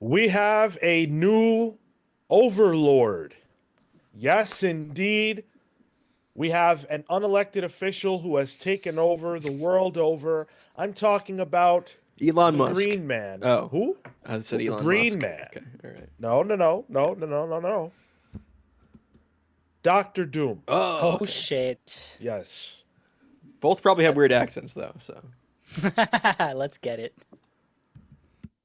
We have a new overlord. Yes, indeed. We have an unelected official who has taken over the world over. I'm talking about Elon the Musk. Green Man. Oh, Who? I said Who? The Elon Green Musk. Man. Okay, all right. No, no, no, Okay. no, no, no, no, no. Doctor Doom. Oh, Oh okay. shit. Yes. Both probably have weird accents though. So Let's get it.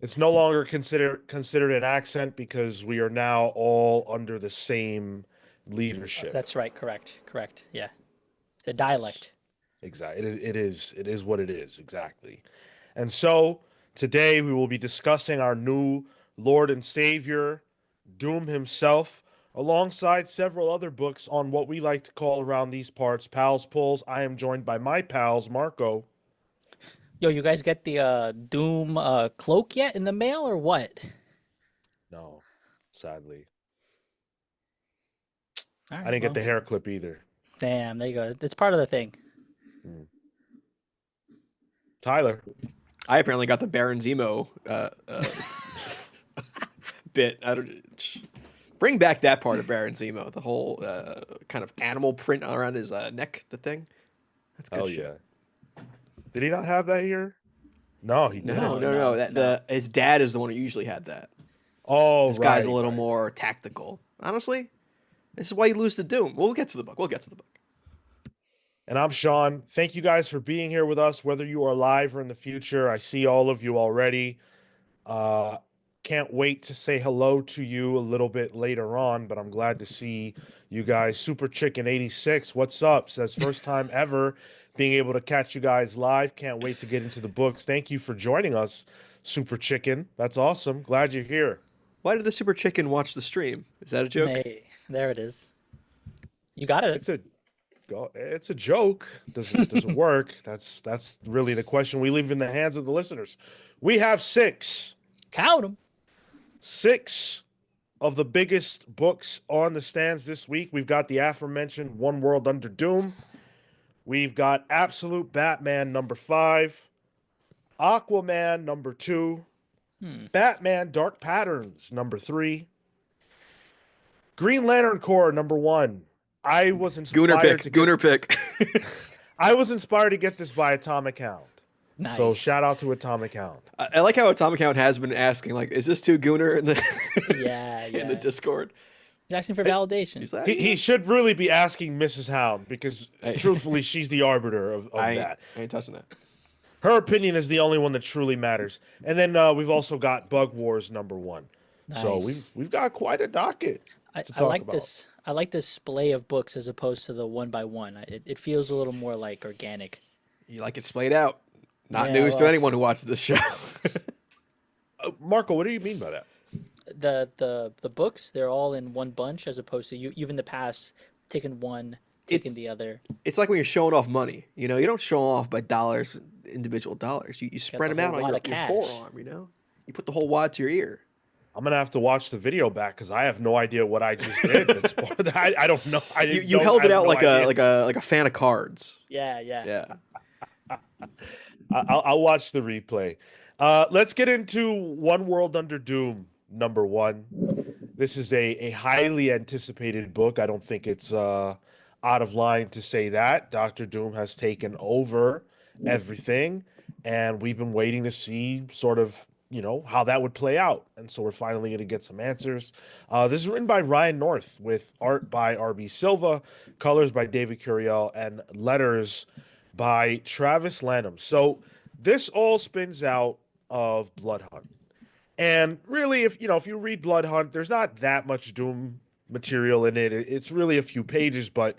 It's no longer considered an accent because we are now all under the same leadership. That's right. Correct. Correct. Yeah. It's a Yes. dialect. Exactly. It is what it is. Exactly. And so today we will be discussing our new Lord and Savior, Doom himself, alongside several other books on what we like to call around these parts Pals Pulls. I am joined by my pals, Marco. Yo, you guys get the Doom cloak yet in the mail or what? No, sadly. All I right. didn't get Well, the hair clip either. damn. There you go. It's part of the thing. Hmm. Tyler. I apparently got the Baron Zemo bit. I don't bring back that part of Baron Zemo. The whole kind of animal print around his neck. The thing. That's good Oh, shit. yeah. Did he not have that here? No, he No, didn't. no, No, no. no, That no. his dad is the one who usually had that. Oh, This guy's a right, little right. more tactical. Honestly, this is why you lose to Doom. We'll get to the book. We'll get to the book. And I'm Sean. Thank you guys for being here with us, whether you are live or in the future. I see all of you already. Uh, can't wait to say hello to you a little bit later on, but I'm glad to see you guys. Super Chicken 86, what's up? Says first time ever being able to catch you guys live. Can't wait to get into the books. Thank you for joining us, Super Chicken. That's awesome. Glad you're here. Why did the Super Chicken watch the stream? Is that a joke? Hey, there it is. You got it. It's a joke. Does it work? That's really the question we leave in the hands of the listeners. We have Count them. six of the biggest books on the stands this week. We've got the aforementioned One World Under Doom. We've got Absolute Batman #5, Aquaman #2, Hmm. Batman Dark Patterns #3, Green Lantern Corps #1. I was Gooner inspired to pick. get Gooner pick. I was inspired to get this by Atomic Hound. So Nice. shout out to Atomic Hound. I like how Atomic Count has been asking, like, is this too Gooner in the Yeah, in the yeah. Discord? He's asking for Hey, validation. He's like, he should really be asking Mrs. Hound because Hey. truthfully, she's the arbiter of that. I ain't touching that. Her opinion is the only one that truly matters. And then we've also got Bug Wars #1. So we've Nice. we've got quite a docket I, to I talk like about. this. I like this splay of books as opposed to the one by one. It feels a little more like organic. You like it splayed out. Not Yeah, news to well, anyone who watches this show. Marco, what do you mean by that? the books they're all in one bunch as opposed to you've in the past taken one, taken It's the other. it's like when you're showing off money. You know, you don't show off by dollars, individual dollars. You Got spread the them out whole on wad your, of your cash. forearm. You know, you put the whole wad to your ear. I'm gonna have to watch the video back because I have no idea what I just did. That's part of that. I don't know. I You didn't you know. held I it have out no like idea. a fan of cards. Yeah, yeah. Yeah. I'll watch the replay. Let's get into One World Under Doom #1. This is a highly anticipated book. I don't think it's out of line to say that. Doctor Doom has taken over everything, and we've been waiting to see sort of, how that would play out. And so we're finally going to get some answers. This is written by Ryan North with art by R.B. Silva, colors by David Curiel, and letters by Travis Lanham. So this all spins out of Blood Hunt. And really, if you read Blood Hunt, there's not that much Doom material in it. It's really a few pages, but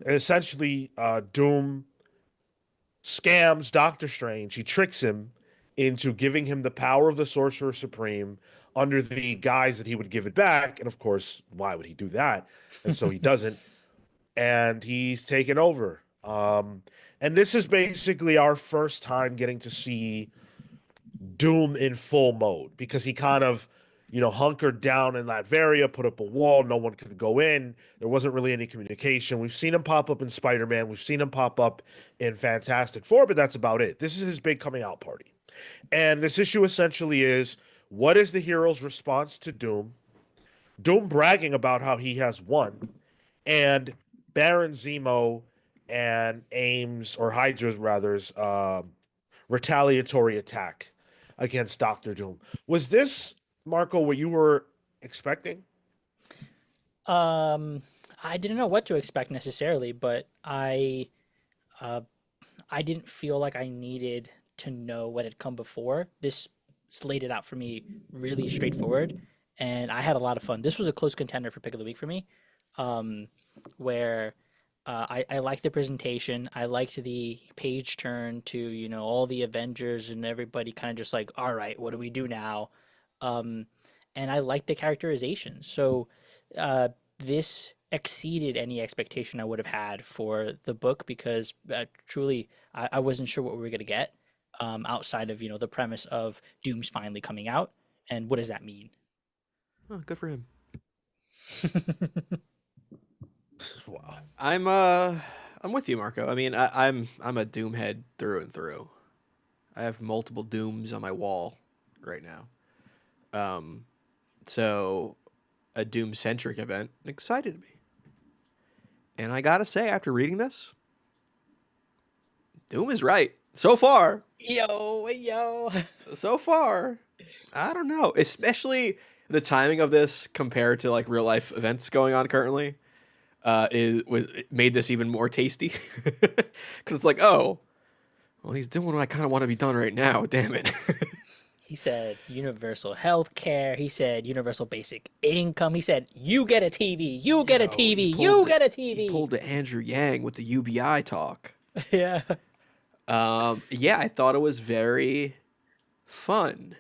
essentially, Doom scams Doctor Strange. He tricks him into giving him the power of the Sorcerer Supreme under the guise that he would give it back. And of course, why would he do that? And so he doesn't. And he's taken over. And this is basically our first time getting to see Doom in full mode because he kind of, hunkered down in Latveria, put up a wall. No one could go in. There wasn't really any communication. We've seen him pop up in Spider-Man. We've seen him pop up in Fantastic Four, but that's about it. This is his big coming out party. And this issue essentially is What is the hero's response to Doom? Doom bragging about how he has won, and Baron Zemo and Ames or Hydra's rather's retaliatory attack against Doctor Doom. Was this, Marco, what you were expecting? Um, I didn't know what to expect necessarily, but uh, I didn't feel like I needed to know what had come before. This laid it out for me really straightforward, and I had a lot of fun. This was a close contender for pick of the week for me, um, where I liked the presentation. I liked the page turn to all the Avengers and everybody kind of just like, all right, what do we do now? Um, and I liked the characterizations. So uh, this exceeded any expectation I would have had for the book because truly I wasn't sure what we were going to get outside of the premise of Doom's finally coming out and what does that mean? Oh, good for him. Wow. I'm with you, Marco. I mean, I'm a Doom head through and through. I have multiple Dooms on my wall right now. Um, so a Doom centric event excited me. And I gotta say, after reading this, Doom is right. So far. Yo, yo. So far. I don't know. Especially the timing of this compared to like real life events going on currently. It made this even more tasty. Cause it's like, oh, well, he's doing what I kind of want to be done right now. Damn it. He said universal health care. He said universal basic income. He said, you get a TV, you get a TV, you get a He TV. pulled the Andrew Yang with the UBI talk. Yeah. Yeah, I thought it was very fun.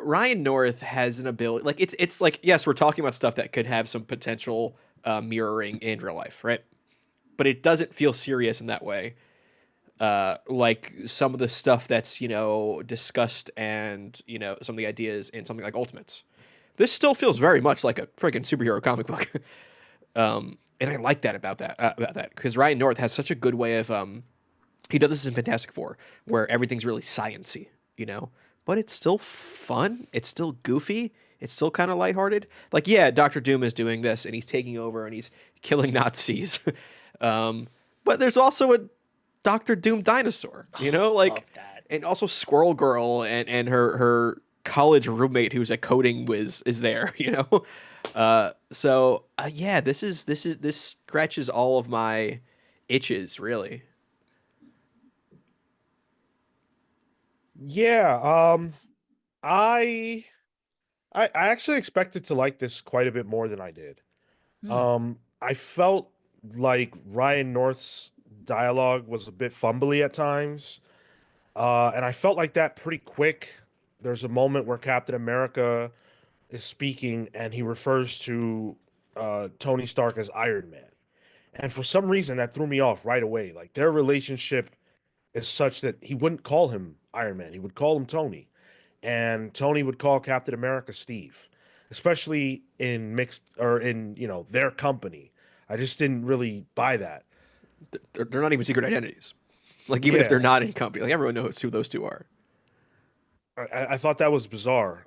Ryan North has an ability, like it's like, yes, we're talking about stuff that could have some potential mirroring in real life, right? But it doesn't feel serious in that way. Like some of the stuff that's discussed and some of the ideas in something like Ultimates. This still feels very much like a freaking superhero comic book, and I like that about that because Ryan North has such a good way of he does this in Fantastic Four where everything's really sciency, but it's still fun. It's still goofy. It's still kind of lighthearted. Like, yeah, Doctor Doom is doing this and he's taking over and he's killing Nazis, but there's also a Doctor Doom dinosaur, Love that. and also Squirrel Girl and her college roommate who's a coding whiz is there, yeah, this scratches all of my itches, really. Yeah, I I actually expected to like this quite a bit more than I did. Hmm. I felt like Ryan North's dialogue was a bit fumbly at times. And I felt like that pretty quick. There's a moment where Captain America is speaking and he refers to Tony Stark as Iron Man. And for some reason, that threw me off right away. Like their relationship is such that he wouldn't call him Iron Man, he would call him Tony. And Tony would call Captain America Steve, especially in mixed or in, their company. I just didn't really buy that. They're not even secret identities. Like, even if Yeah, they're not in company, like everyone knows who those two are. I thought that was bizarre.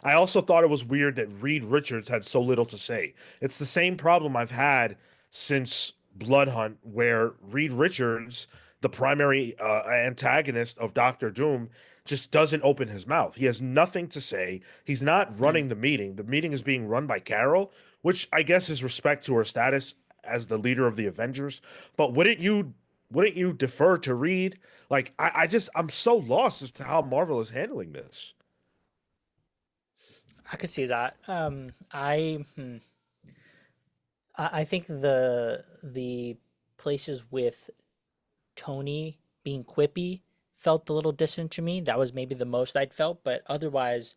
I also thought it was weird that Reed Richards had so little to say. It's the same problem I've had since Blood Hunt, where Reed Richards, the primary antagonist of Doctor Doom, just doesn't open his mouth. He has nothing to say. He's not Hmm. running the meeting. The meeting is being run by Carol, which I guess is respect to her status as the leader of the Avengers. But wouldn't you defer to Reed? Like I'm so lost as to how Marvel is handling this. I could see that. I think the places with Tony being quippy felt a little distant to me. That was maybe the most I'd felt, but otherwise,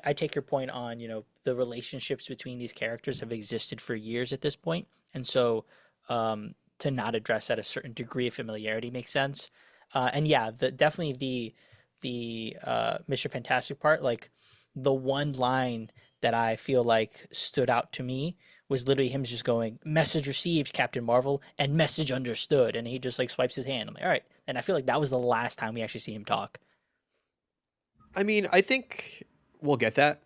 I take your point on, the relationships between these characters have existed for years at this point, and so to not address at a certain degree of familiarity makes sense. And yeah, definitely the Mr. Fantastic part, like the one line that I feel like stood out to me was literally him just going, "Message received, Captain Marvel," and "Message understood," and he just like swipes his hand. I'm like, all right, and I feel like that was the last time we actually see him talk. I mean, I think we'll get that.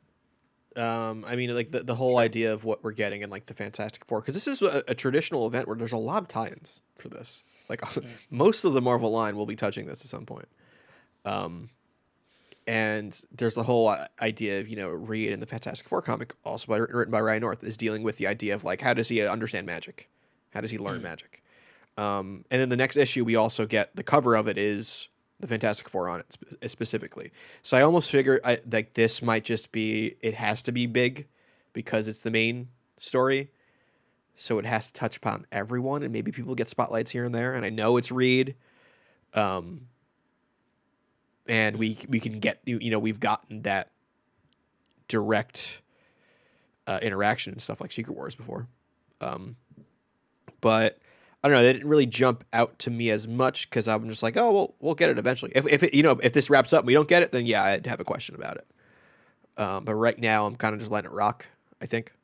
I mean, like the whole idea of what we're getting in like the Fantastic Four, because this is a traditional event where there's a lot of tie-ins for this. Like most of the Marvel line will be touching this at some point. And there's the whole idea of, Reed in the Fantastic Four comic, also written by Ryan North, is dealing with the idea of like, how does he understand magic? How does he learn magic? And then the next issue, we also get the cover of it is the Fantastic Four on it specifically. So I almost figure like this might just be, it has to be big because it's the main story. So it has to touch upon everyone, and maybe people get spotlights here and there. And I know it's Reed. And we can get, we've gotten that direct interaction and stuff like Secret Wars before. But I don't know, they didn't really jump out to me as much because I'm just like, oh, well, we'll get it eventually. If this wraps up and we don't get it, then yeah, I'd have a question about it. But right now I'm kind of just letting it rock, I think.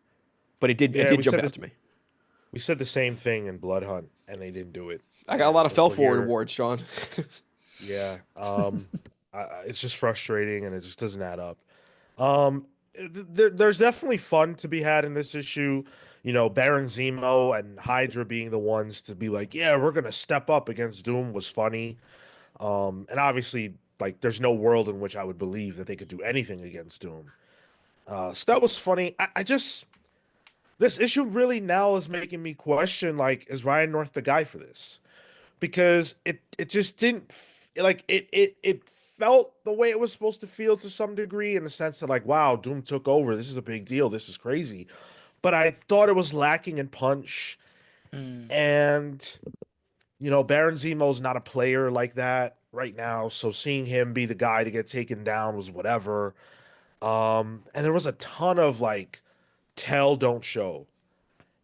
But it did jump out to me. We said the same thing in Blood Hunt, and they didn't do it. I got a lot of fell forward awards, Sean. Yeah. It's just frustrating, and it just doesn't add up. There's definitely fun to be had in this issue. Baron Zemo and Hydra being the ones to be like, yeah, we're gonna step up against Doom was funny. And obviously, like, there's no world in which I would believe that they could do anything against Doom. So that was funny. I just this issue really now is making me question, like, is Ryan North the guy for this? Because it just didn't like it felt the way it was supposed to feel to some degree, in the sense that, like, wow, Doom took over, this is a big deal, this is crazy. But I thought it was lacking in punch. And Baron Zemo's not a player like that right now, so seeing him be the guy to get taken down was whatever. And there was a ton of like tell don't show.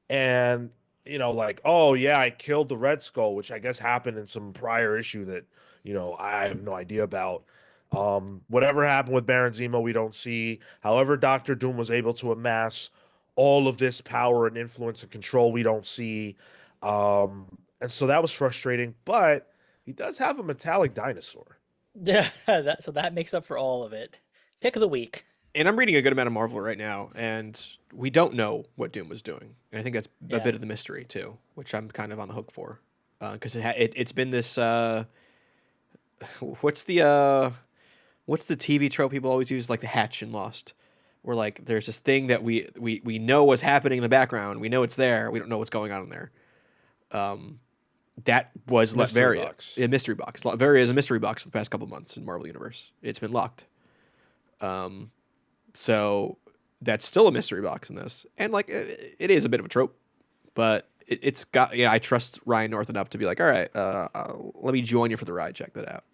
And like, oh yeah, I killed the Red Skull, which I guess happened in some prior issue that I have no idea about. Whatever happened with Baron Zemo, we don't see. However, Doctor Doom was able to amass all of this power and influence and control, we don't see. And so that was frustrating, but he does have a metallic dinosaur. Yeah, that makes up for all of it. Pick of the week. And I'm reading a good amount of Marvel right now, and we don't know what Doom was doing. And I think that's a bit of the mystery too, which I'm kind of on the hook for, because it's been this. What's the TV trope people always use, like the Hatch in Lost, where like there's this thing that we know what's happening in the background, we know it's there, we don't know what's going on in there. That was Latveria, a mystery box. Latveria is a mystery box for the past couple months in Marvel Universe. It's been locked. So that's still a mystery box in this, and like it is a bit of a trope, but it's got. I trust Ryan North enough to be like, all right, let me join you for the ride. Check that out.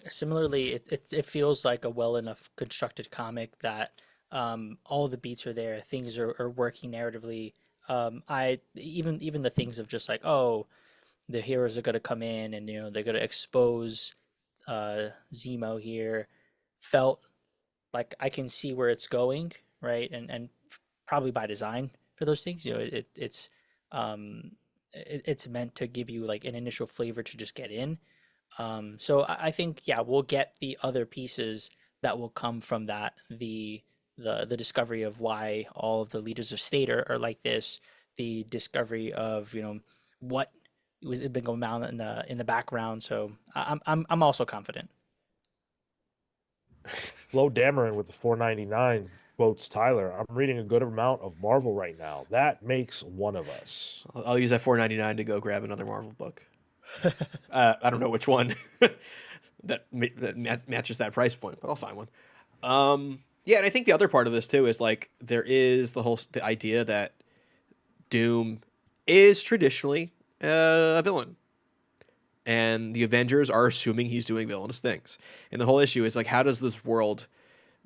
Similarly, it feels like a well enough constructed comic that all the beats are there, things are working narratively. I even the things of just like, oh, the heroes are gonna come in and they're gonna expose Zemo here, felt like I can see where it's going, right? And probably by design for those things. It's meant to give you like an initial flavor to just get in. So I think, yeah, we'll get the other pieces that will come from that. The discovery of why all of the leaders of state are like this, the discovery of what was been going on in the background. So I'm also confident. Flo Dameron with the 4.99 quotes Tyler. I'm reading a good amount of Marvel right now. That makes one of us. I'll use that $4.99 to go grab another Marvel book. I don't know which one that matches that price point, but I'll find one. Yeah, and I think the other part of this too is like there is the idea that Doom is traditionally a villain, and the Avengers are assuming he's doing villainous things. And the whole issue is like, how does this world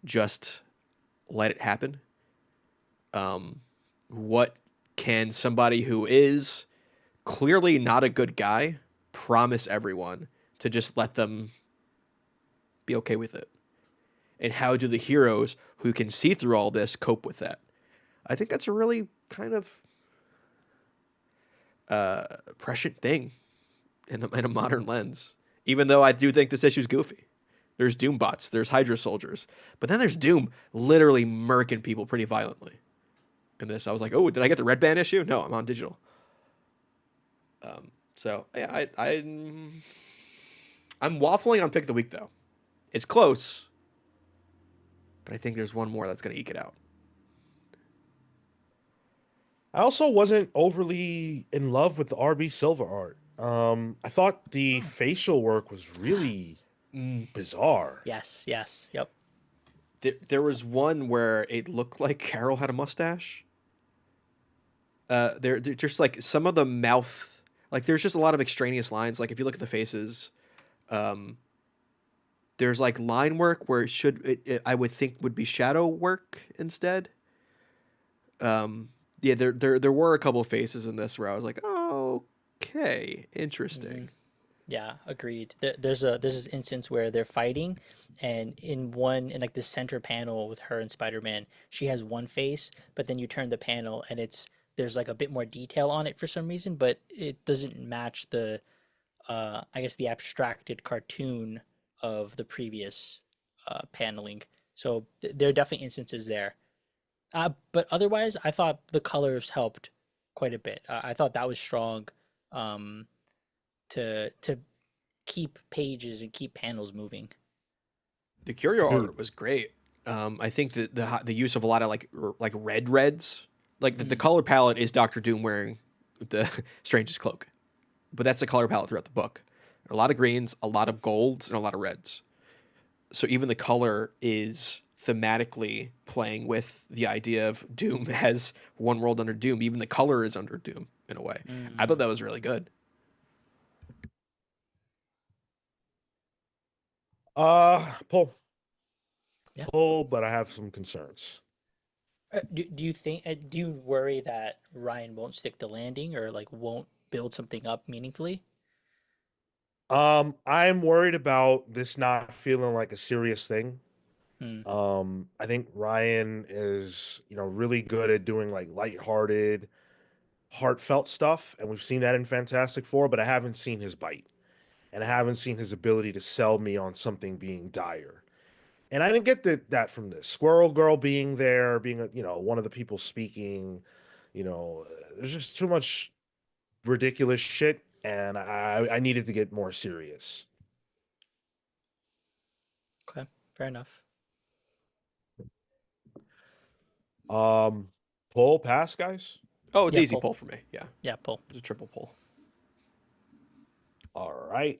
just let it happen? What can somebody who is clearly not a good guy promise everyone to just let them be okay with it? And how do the heroes who can see through all this cope with that? I think that's a really kind of prescient thing in a modern lens, even though I do think this issue's goofy. There's Doom bots. There's Hydra soldiers. But then there's Doom literally murking people pretty violently. In this, I was like, oh, did I get the red band issue? No, I'm on digital. So yeah, I'm waffling on pick of the week though. It's close, but I think there's one more that's gonna eke it out. I also wasn't overly in love with the RB Silva art. I thought the facial work was really bizarre. Yes, yes, yep. There was one where it looked like Carol had a mustache. They're just like some of the mouth, like there's just a lot of extraneous lines. Like if you look at the faces, there's like line work where I would think would be shadow work instead. Yeah, there were a couple of faces in this where I was like, oh, okay, interesting. Yeah, agreed. There's this instance where they're fighting, and in like the center panel with her and Spider-Man, she has one face, but then you turn the panel and there's like a bit more detail on it for some reason, but it doesn't match the I guess the abstracted cartoon of the previous paneling. So there are definitely instances there. But otherwise, I thought the colors helped quite a bit. I thought that was strong. To keep pages and keep panels moving. The curio art was great. I think that the use of a lot of like reds, like the color palette is Doctor Doom wearing the strangest cloak, but that's the color palette throughout the book. A lot of greens, a lot of golds, and a lot of reds. So even the color is thematically playing with the idea of Doom as one world under Doom. Even the color is under Doom in a way. I thought that was really good. Pull. Yeah. Pull, but I have some concerns. Do you think do you worry that Ryan won't stick the landing or like won't build something up meaningfully? I'm worried about this not feeling like a serious thing. Hmm. I think Ryan is, really good at doing like lighthearted, heartfelt stuff, and we've seen that in Fantastic Four, but I haven't seen his bite. And I haven't seen his ability to sell me on something being dire. And I didn't get that from this. Squirrel Girl being there, being one of the people speaking, there's just too much ridiculous shit, and I needed to get more serious. Okay, fair enough. Um, Pull, pass, guys. Oh, it's Yeah, easy pull. pull for me. Yeah, Yeah, pull. it's a triple pull. All right.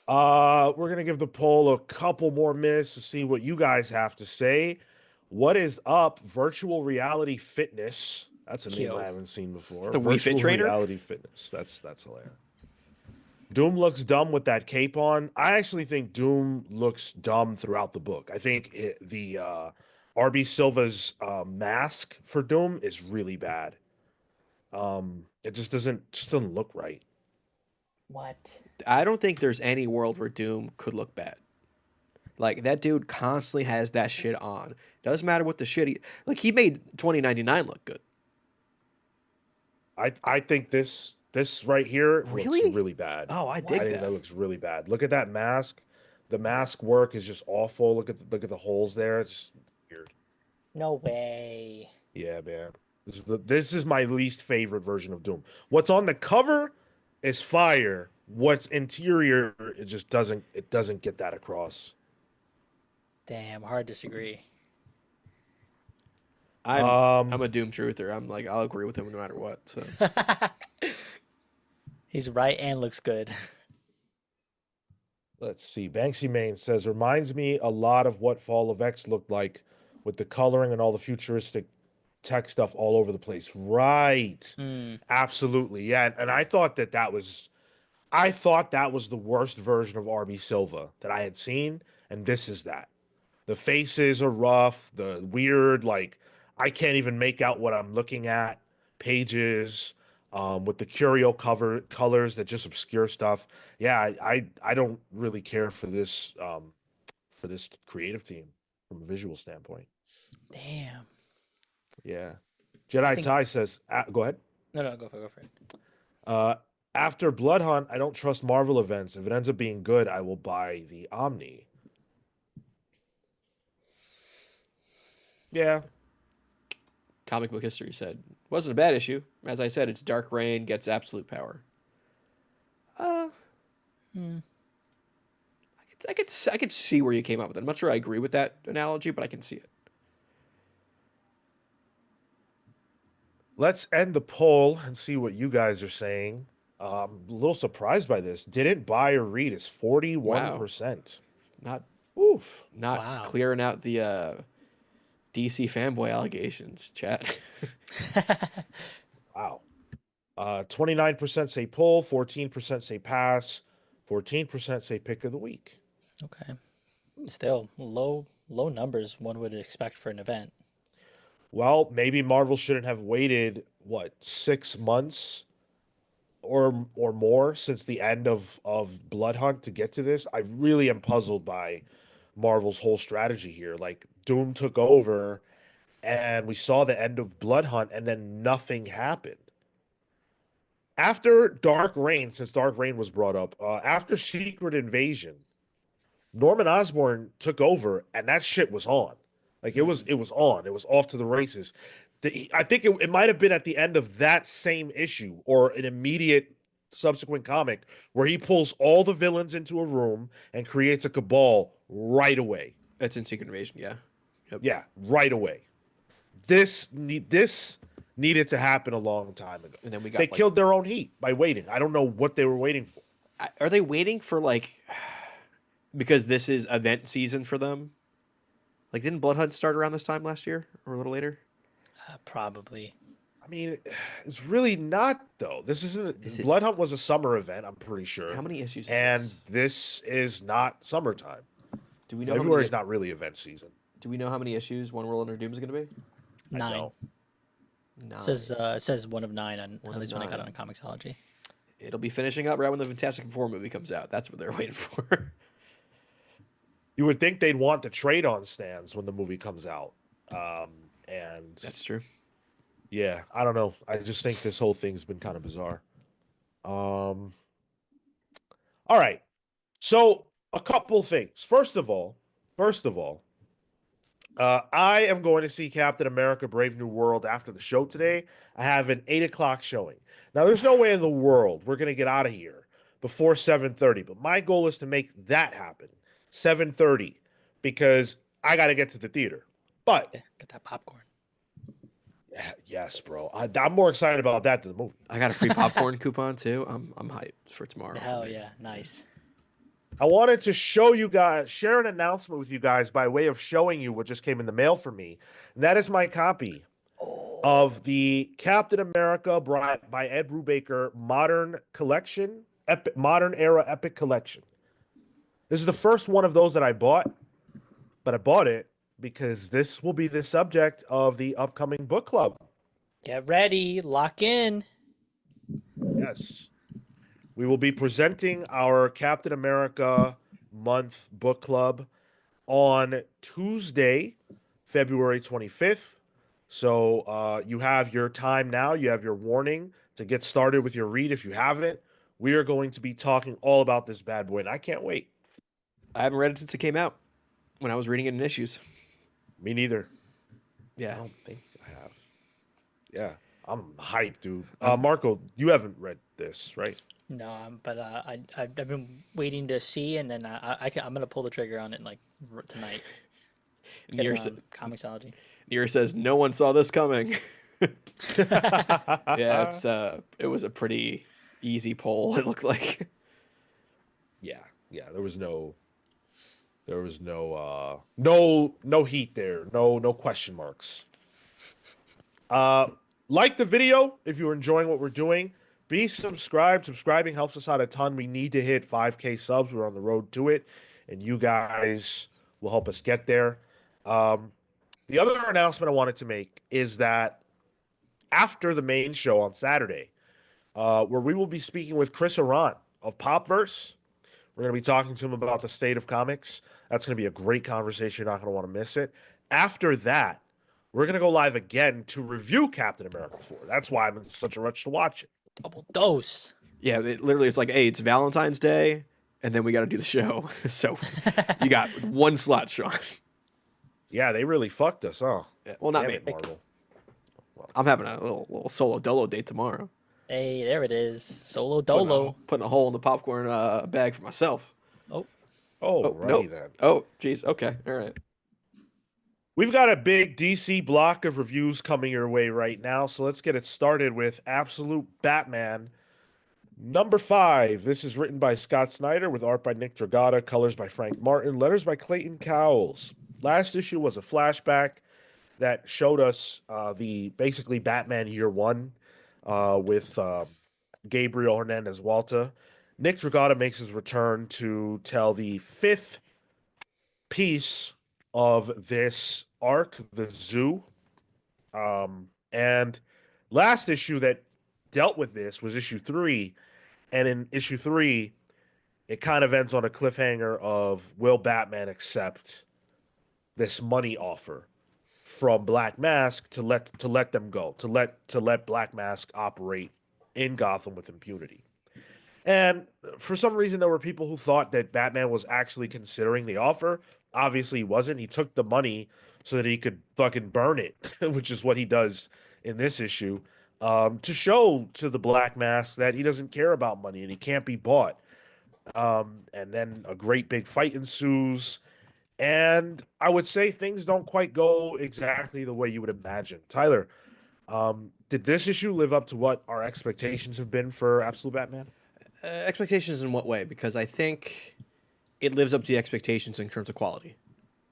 We're gonna give the poll a couple more minutes to see what you guys have to say. What is up? Virtual reality fitness. That's a name I Yo. haven't seen before. The Wii Fit Virtual trainer? reality fitness. That's hilarious. Doom looks dumb with that cape on. I actually think Doom looks dumb throughout the book. I think the RB Silva's mask for Doom is really bad. It just doesn't look right. What? I don't think there's any world where Doom could look bad. Like that dude constantly has that shit on. Doesn't matter what the shit he made 2099 look good. I think this right here looks Really? really bad. Oh, I I dig think that. that looks really bad. Look at that mask. The mask work is just awful. Look at the holes there. It's just weird. No way. Yeah, man. This is my least favorite version of Doom. What's on the cover is fire. What's interior, it doesn't get that across. Damn, hard disagree. I'm a Doom truther. I'm like I'll agree with him no matter what. So He's right and looks good. Let's see. Banksy Main says reminds me a lot of what Fall of X looked like with the coloring and all the futuristic tech stuff all over the place. Right. Mm. Absolutely. Yeah, and I thought that was the worst version of RB Silva that I had seen, and this is that. The faces are rough, the weird, like I can't even make out what I'm looking at. Pages, with the curio cover colors that just obscure stuff. Yeah, I don't really care for this creative team from a visual standpoint. Damn. Yeah. I Jedi think Ty says, go ahead. no, go for it. Uh, After Blood Hunt, I don't trust Marvel events. If it ends up being good, I will buy the Omni. Yeah. Comic book history said wasn't a bad issue. As I said, it's Dark Reign gets absolute power. Uh, Hmm. I could see where you came up with it. I'm not sure I agree with that analogy, but I can see it. Let's end the poll and see what you guys are saying. A little surprised by this. Didn't buy or read is 41%. Not Oof. not Wow. clearing out the DC fanboy allegations, chat. Wow. 29% say poll, 14% say pass, 14% say pick of the week. Okay. Still low numbers one would expect for an event. Well, maybe Marvel shouldn't have waited, what, 6 months or more since the end of Blood Hunt to get to this. I really am puzzled by Marvel's whole strategy here. Like Doom took over and we saw the end of Blood Hunt and then nothing happened. After Dark Reign, since Dark Reign was brought up, after Secret Invasion, Norman Osborn took over and that shit was on. Like it was on. It was off to the races. I think it might have been at the end of that same issue or an immediate subsequent comic where he pulls all the villains into a room and creates a cabal right away. That's in Secret Invasion, yeah. Yep. Yeah, right away. This needed to happen a long time ago. And then we got they killed their own heat by waiting. I don't know what they were waiting for. Are they waiting for like because this is event season for them? Like didn't Blood Hunt start around this time last year or a little later? Probably. I mean, it's really not though. This isn't. Blood Hunt was a summer event. I'm pretty sure. How many issues? And this is not summertime. Do we know? February's not really event season. Do we know how many issues One World Under Doom is going to be? 9. 9. It says 1 of 9 on One at of least when I got 9. it on Comixology. It'll be finishing up right when the Fantastic Four movie comes out. That's what they're waiting for. You would think they'd want the trade on stands when the movie comes out. And That's true. yeah, I don't know. I just think this whole thing's been kind of bizarre. All right. So a couple things. First of all, I am going to see Captain America: Brave New World after the show today. I have an 8 o'clock showing. Now, there's no way in the world we're going to get out of here before 7:30, but my goal is to make that happen. 7:30, because I got to get to the theater. But Yeah, get that popcorn. yes, bro, I'm more excited about that than the movie. I got a free popcorn coupon too. I'm hyped for tomorrow. Hell yeah, nice. I wanted to share an announcement with you guys by way of showing you what just came in the mail for me. And that is my copy of the Captain America by Ed Brubaker Modern Collection, Modern Era Epic Collection. This is the first one of those that I bought, but I bought it because this will be the subject of the upcoming book club. Get ready, lock in. Yes. We will be presenting our Captain America month book club on Tuesday, February 25th. So you have your time now. You have your warning to get started with your read if you haven't. We are going to be talking all about this bad boy, and I can't wait. I haven't read it since it came out when I was reading it in issues. Me neither. Yeah. I don't think I have. Yeah, I'm hyped, dude. Marco, you haven't read this, right? No, but I've been waiting to see, and then I'm gonna pull the trigger on it like tonight. Get it on Comixology. Near says no one saw this coming. Yeah, it was a pretty easy poll. It looked like. Yeah. There was no heat there. No question marks. Like the video if you're enjoying what we're doing. Be subscribed. Subscribing helps us out a ton. We need to hit 5K subs. We're on the road to it, and you guys will help us get there. The other announcement I wanted to make is that after the main show on Saturday, where we will be speaking with Chris Aran of Popverse, we're going to be talking to him about the state of comics. That's going to be a great conversation. You're not going to want to miss it. After that, we're going to go live again to review Captain America 4. That's why I'm in such a rush to watch it. Double dose. Yeah, it's like, hey, it's Valentine's Day, and then we got to do the show. So you got one slot, Sean. Yeah, they really fucked us, huh? Well, not Damn me. it, Marvel. Well, I'm having a little solo dolo date tomorrow. Hey, there it is. Solo Putting dolo. putting a hole in the popcorn bag for myself. Oh, Oh, alrighty nope. then. Oh, geez. Okay. All right. We've got a big DC block of reviews coming your way right now, so let's get it started with Absolute Batman number 5. This is written by Scott Snyder with art by Nick Dragotta, colors by Frank Martin, letters by Clayton Cowles. Last issue was a flashback that showed us the basically Batman Year One with Gabriel Hernandez Walter. Nick Dragotta makes his return to tell the 5th piece of this arc, the Zoo. And last issue that dealt with this was issue 3. And in issue 3, it kind of ends on a cliffhanger of will Batman accept this money offer from Black Mask to let them go, to let Black Mask operate in Gotham with impunity. And for some reason, there were people who thought that Batman was actually considering the offer. Obviously, he wasn't. He took the money so that he could fucking burn it, which is what he does in this issue, to show to the Black Mask that he doesn't care about money and he can't be bought. And then a great big fight ensues. And I would say things don't quite go exactly the way you would imagine. Tyler, did this issue live up to what our expectations have been for Absolute Batman? Expectations in what way? Because I think it lives up to the expectations in terms of quality.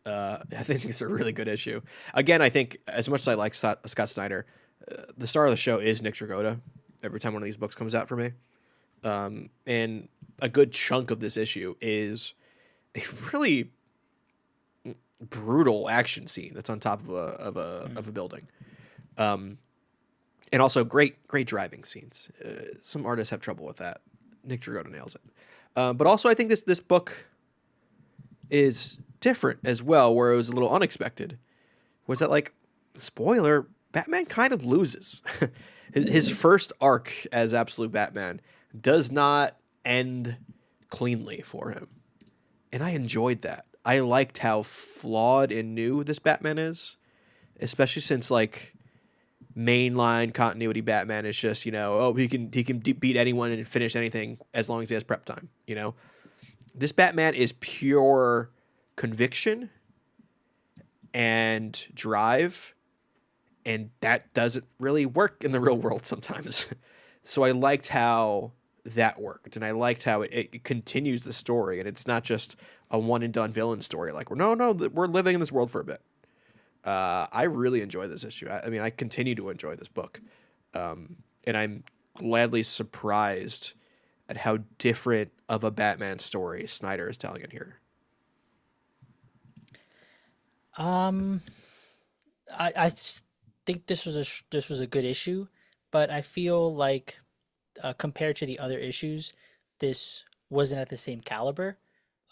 I think it's a really good issue. Again, I think as much as I like Scott Snyder, the star of the show is Nick Dragotta. Every time one of these books comes out for me, and a good chunk of this issue is a really brutal action scene that's on top of a building, and also great driving scenes. Some artists have trouble with that. Nick Dragotta nails it. But also, I think this book is different as well, where it was a little unexpected. Was that like, spoiler, Batman kind of loses. His first arc as Absolute Batman does not end cleanly for him. And I enjoyed that. I liked how flawed and new this Batman is, especially since like mainline continuity Batman is just, he can beat anyone and finish anything as long as he has prep time, This Batman is pure conviction and drive, and that doesn't really work in the real world sometimes. So I liked how that worked, and I liked how it continues the story, and it's not just a one and done villain story. Like, we're living in this world for a bit. I really enjoy this issue. I mean, I continue to enjoy this book, and I'm gladly surprised at how different of a Batman story Snyder is telling in here. I think this was a good issue, but I feel like compared to the other issues, this wasn't at the same caliber.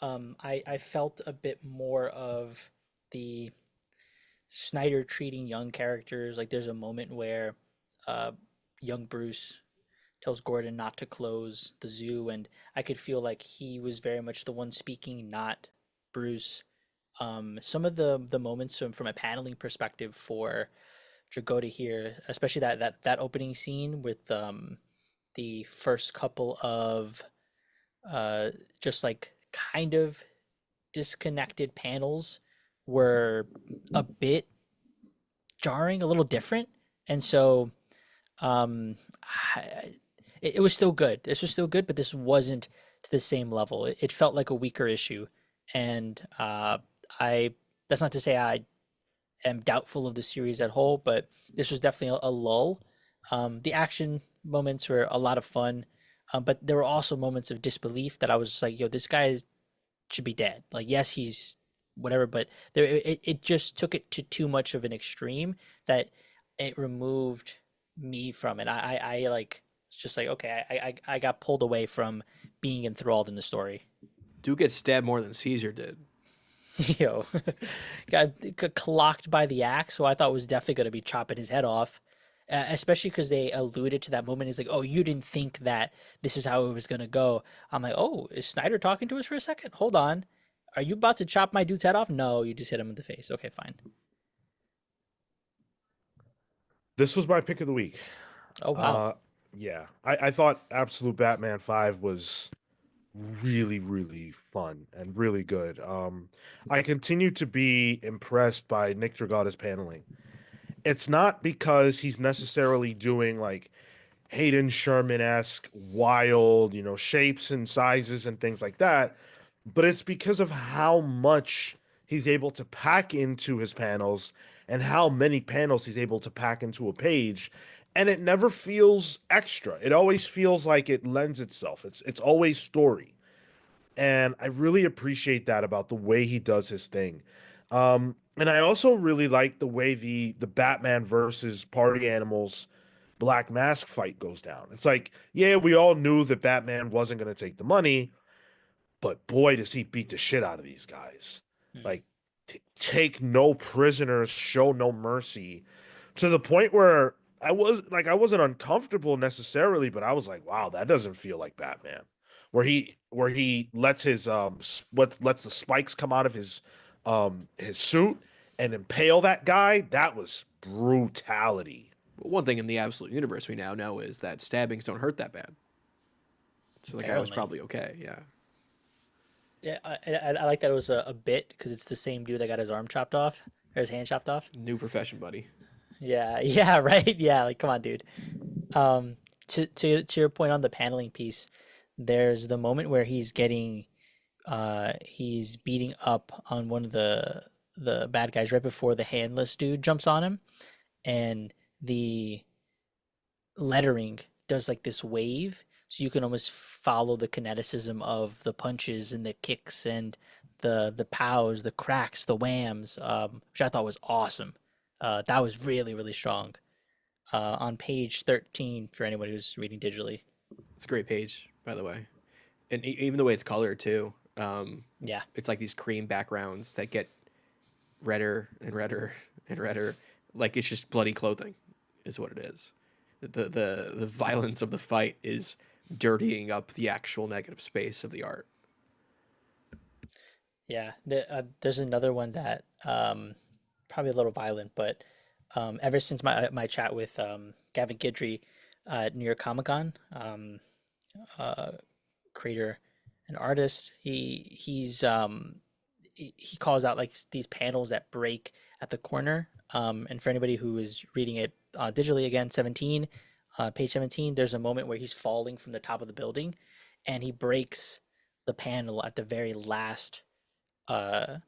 I felt a bit more of the Snyder treating young characters. Like there's a moment where young Bruce tells Gordon not to close the zoo, and I could feel like he was very much the one speaking, not Bruce. Some of the moments from a paneling perspective for Dragotta here, especially that opening scene with the first couple of just like kind of disconnected panels were a bit jarring, a little different, and so it was still good. This was still good, but this wasn't to the same level. It felt like a weaker issue, and I that's not to say I am doubtful of the series at whole, but this was definitely a lull. The action moments were a lot of fun, but there were also moments of disbelief that I was just like, "Yo, this guy should be dead." Like, yes, he's whatever, but it just took it to too much of an extreme that it removed me from it. I like it's just like, okay, I got pulled away from being enthralled in the story. Dude gets stabbed more than Caesar did. Yo, got clocked by the axe, so I thought was definitely going to be chopping his head off. Especially because they alluded to that moment. He's like, "Oh, you didn't think that this is how it was going to go." I'm like, "Oh, is Snyder talking to us for a second? Hold on. Are you about to chop my dude's head off?" No, you just hit him in the face. Okay, fine. This was my pick of the week. Oh wow. Uh, yeah, I thought Absolute Batman 5 was really, really fun and really good. I continue to be impressed by Nick Dragata's paneling. It's not because he's necessarily doing like Hayden Sherman-esque wild, shapes and sizes and things like that, but it's because of how much he's able to pack into his panels and how many panels he's able to pack into a page. And it never feels extra. It always feels like it lends itself. It's always story. And I really appreciate that about the way he does his thing. And I also really like the way the Batman versus Party Animals Black Mask fight goes down. It's like, yeah, we all knew that Batman wasn't going to take the money, but boy, does he beat the shit out of these guys. Hmm. Like, take no prisoners, show no mercy, to the point where I wasn't uncomfortable necessarily, but I was like, wow, that doesn't feel like Batman. Where he lets his what lets the spikes come out of his suit and impale that guy. That was brutality. But one thing in the absolute universe we now know is that stabbings don't hurt that bad. So the guy was Apparently. probably okay. Yeah. Yeah, I like that it was a bit because it's the same dude that got his arm chopped off or his hand chopped off. New profession, buddy. Yeah, yeah, right. Yeah, like come on, dude. Um, to your point on the paneling piece, there's the moment where he's beating up on one of the bad guys right before the handless dude jumps on him, and the lettering does like this wave, so you can almost follow the kineticism of the punches and the kicks and the pows, the cracks, the whams, which I thought was awesome. That was really really strong. On page 13 for anyone who's reading digitally. It's a great page, by the way, and even the way it's colored too. Yeah, It's like these cream backgrounds that get redder and redder and redder. Like it's just bloody clothing, is what it is. The violence of the fight is dirtying up the actual negative space of the art. yeah. There's another one that probably a little violent, but ever since my chat with Gavin Guidry at New York Comic Con, uh, creator and artist, he calls out like these panels that break at the corner. And for anybody who is reading it digitally again, 17, page 17, there's a moment where he's falling from the top of the building, and he breaks the panel at the very last uh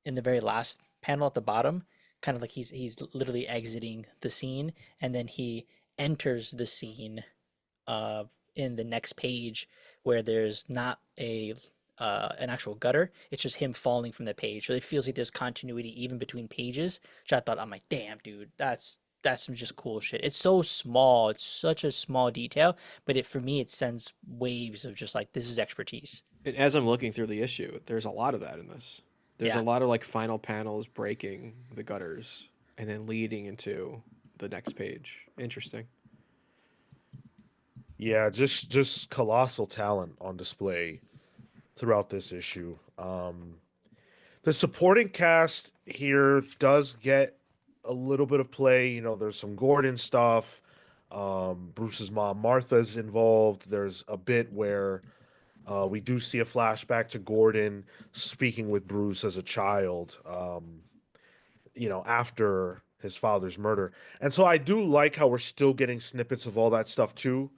in the very last panel at the bottom, kind of like he's literally exiting the scene, and then he enters the scene uh, in the next page where there's not a an actual gutter. It's just him falling from the page. So it feels like there's continuity even between pages. Which I thought, I'm like, damn, dude, that's some just cool shit. It's so small. It's such a small detail, but it for me it sends waves of just like this is expertise. And as I'm looking through the issue, there's a lot of that in this. There's a Yeah. lot of like final panels breaking the gutters and then leading into the next page. Interesting. Yeah, just colossal talent on display throughout this issue. The supporting cast here does get a little bit of play. There's some Gordon stuff. Bruce's mom Martha's involved. There's a bit where we do see a flashback to Gordon speaking with Bruce as a child. After his father's murder. And so I do like how we're still getting snippets of all that stuff too.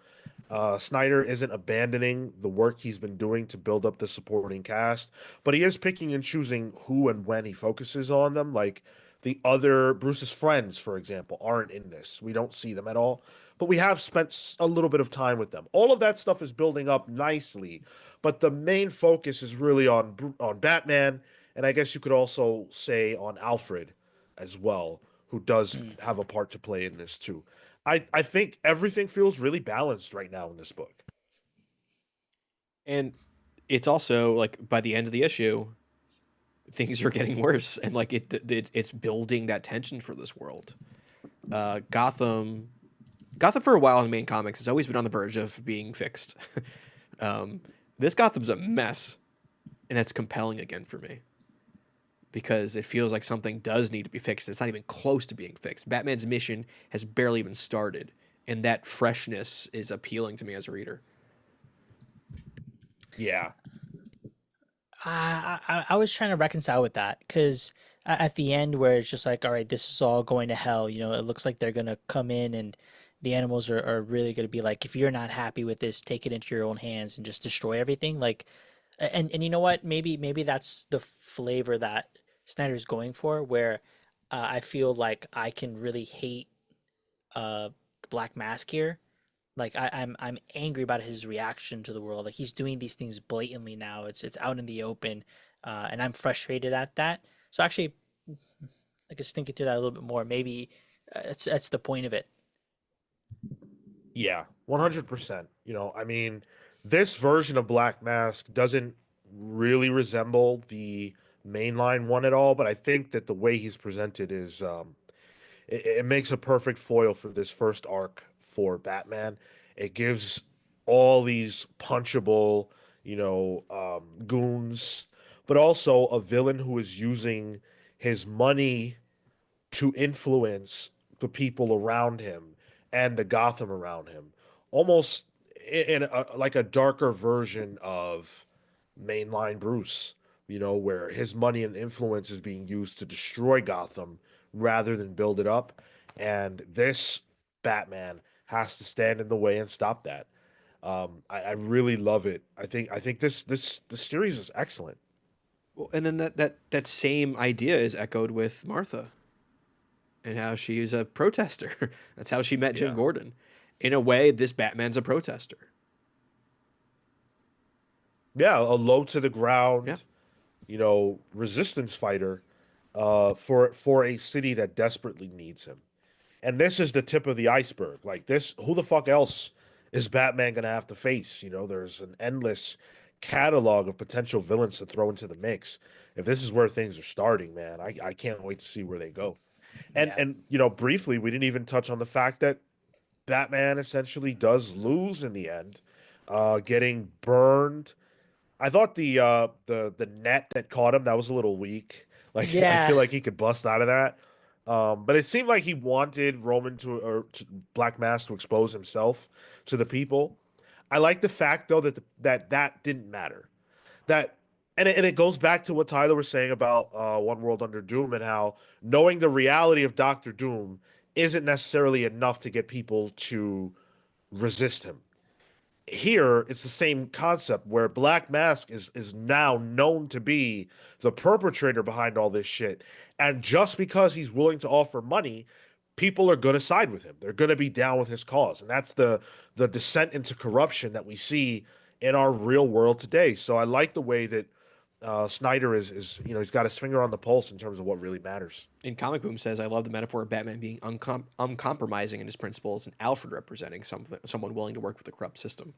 Snyder isn't abandoning the work he's been doing to build up the supporting cast, but he is picking and choosing who and when he focuses on them. Like the other Bruce's friends, for example, aren't in this. We don't see them at all, but we have spent a little bit of time with them. All of that stuff is building up nicely, but the main focus is really on Batman, and I guess you could also say on Alfred as well, who does Hmm. have a part to play in this too. I think everything feels really balanced right now in this book. And it's also like by the end of the issue, things are getting worse, and like it's building that tension for this world. Gotham for a while in the main comics has always been on the verge of being fixed. um, this Gotham's a mess, and that's compelling again for me because it feels like something does need to be fixed. It's not even close to being fixed. Batman's mission has barely even started, and that freshness is appealing to me as a reader. Yeah. I was trying to reconcile with that because at the end where it's just like, all right, this is all going to hell. It looks like they're gonna come in and the animals are really gonna be like, if you're not happy with this, take it into your own hands and just destroy everything. Like, and you know what? Maybe that's the flavor that Snyder's going for, where I feel like I can really hate the Black Mask here. Like I'm angry about his reaction to the world. Like he's doing these things blatantly now. It's out in the open, and I'm frustrated at that. So actually, I guess thinking through that a little bit more, maybe that's the point of it. Yeah, 100%. I mean, this version of Black Mask doesn't really resemble the mainline one at all, but I think that the way he's presented is it makes a perfect foil for this first arc for Batman. It gives all these punchable, goons, but also a villain who is using his money to influence the people around him and the Gotham around him, almost in like a darker version of mainline Bruce, where his money and influence is being used to destroy Gotham rather than build it up. And this Batman has to stand in the way and stop that. I really love it. I think this series is excellent. Well, and then that same idea is echoed with Martha and how she's a protester. That's how she met Jim Yeah. Gordon. In a way, this Batman's a protester. Yeah, a low to the Yeah. ground, resistance fighter for a city that desperately needs him. And this is the tip of the iceberg. Like this, who the fuck else is Batman gonna have to face? There's an endless catalog of potential villains to throw into the mix. If this is where things are starting, man, I can't wait to see where they go. And Yeah. and briefly, we didn't even touch on the fact that Batman essentially does lose in the end, getting burned. I thought the net that caught him, that was a little weak. Like I feel Yeah. like he could bust out of that. But it seemed like he wanted Roman to Black Mass to expose himself to the people. I like the fact though that that didn't matter. That and it goes back to what Tyler was saying about One World Under Doom and how knowing the reality of Doctor Doom isn't necessarily enough to get people to resist him. Here it's the same concept where Black Mask is now known to be the perpetrator behind all this shit, and just because he's willing to offer money, people are going to side with him. They're going to be down with his cause, and that's the descent into corruption that we see in our real world today. So I like the way that Snyder is he's got his finger on the pulse in terms of what really matters. And Comic Boom says, I love the metaphor of Batman being uncompromising in his principles and Alfred representing someone willing to work with the corrupt system.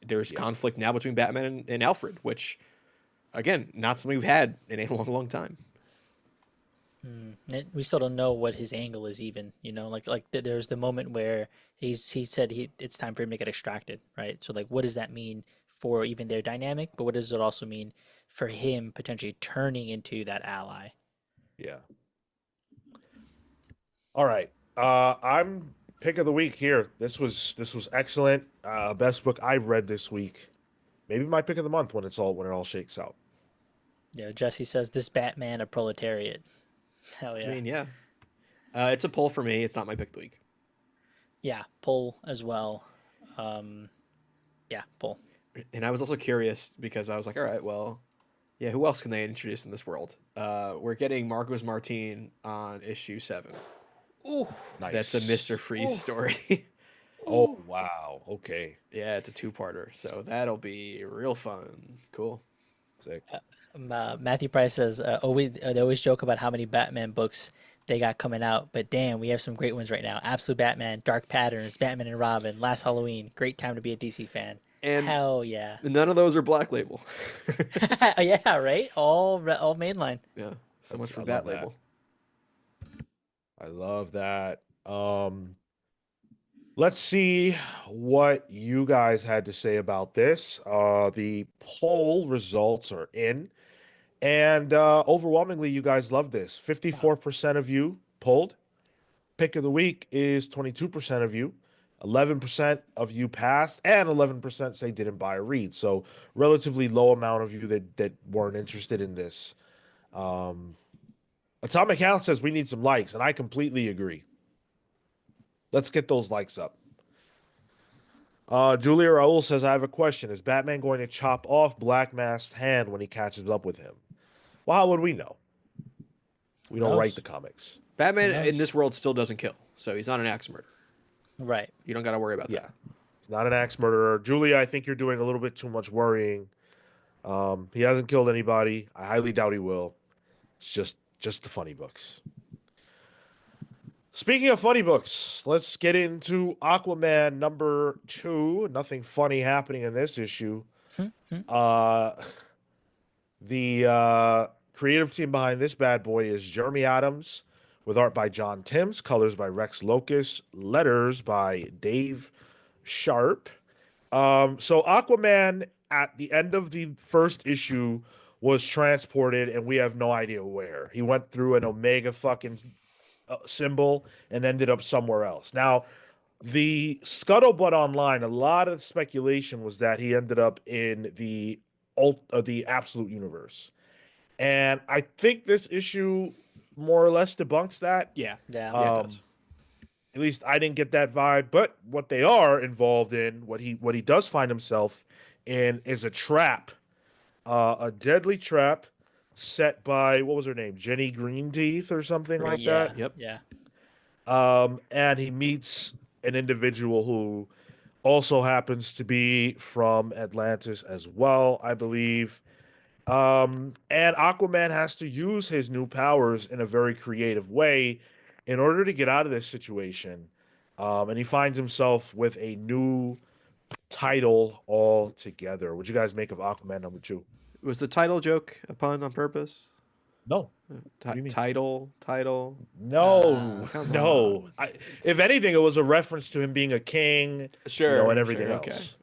There's Yeah. conflict now between Batman and Alfred, which, again, not something we've had in a long, long time. We still don't know what his angle is even, there's the moment where he said it's time for him to get extracted, right? So like what does that mean for even their dynamic, but what does it also mean for him potentially turning into that ally? Yeah. All right. I'm pick of the week here. This was excellent. Best book I've read this week. Maybe my pick of the month when it all shakes out. Yeah, Jesse says this Batman a proletariat. Hell I yeah. mean, yeah. It's a pull for me. It's not my pick of the week. Yeah, pull as well. Um yeah, pull. And I was also curious because I was like, all right, well, yeah, who else can they introduce in this world? We're getting Marcos Martin on issue 7. Ooh. That's a Nice. Mr. Freeze Ooh. story. Oh wow. Okay. Yeah, it's a two-parter, so that'll be real fun. Cool. Sick. Matthew Price says, always they always joke about how many Batman books they got coming out, but damn, we have some great ones right now. Absolute Batman, Dark Patterns, Batman and Robin, Last Halloween. Great time to be a DC fan. And Hell yeah. none of those are Black Label. Yeah, right? All mainline. Yeah, so much for I Bat love that. Label. I love that. Let's see what you guys had to say about this. The poll results are in, And overwhelmingly, you guys love this. Wow. 54% of you pulled. Pick of the week is 22% of you. 11% of you passed, and 11% say didn't buy or read. So relatively low amount of you that weren't interested in this. Um, Atomic Hound says we need some likes, and I completely agree. Let's get those likes up. Julia Raul says, I have a question. Is Batman going to chop off Black Mask's hand when he catches up with him? Well, how would we know? We Who don't write the knows? comics. Who Batman in knows? this world still doesn't kill, so he's not an axe murderer. Right. You don't got to worry about Yeah. that. He's not an axe murderer. Julia, I think you're doing a little bit too much worrying. He hasn't killed anybody. I highly doubt he will. It's just the funny books. Speaking of funny books, let's get into Aquaman #2. Nothing funny happening in this issue. Uh, the creative team behind this bad boy is Jeremy Adams, with art by John Timms, colors by Rex Locus, letters by Dave Sharp. So Aquaman at the end of the first issue was transported, and we have no idea where. He went through an Omega fucking symbol and ended up somewhere else. Now, the scuttlebutt online, a lot of speculation was that he ended up in the absolute universe, and I think this issue more or less debunks that. Yeah, Yeah. yeah, it Um, does. at least I didn't get that vibe. But what they are involved in, what he does find himself in, is a trap, a deadly trap set by what was her name, Jenny Greenteeth or something like that. Yeah. Yep. Yeah. And he meets an individual who also happens to be from Atlantis as well, I believe. And Aquaman has to use his new powers in a very creative way in order to get out of this situation. And he finds himself with a new title altogether. What'd you guys make of Aquaman #2? Was the title joke a pun on purpose? No. What do you mean? Title. No, Come no. on. If anything, it was a reference to him being a king, and everything Okay. else.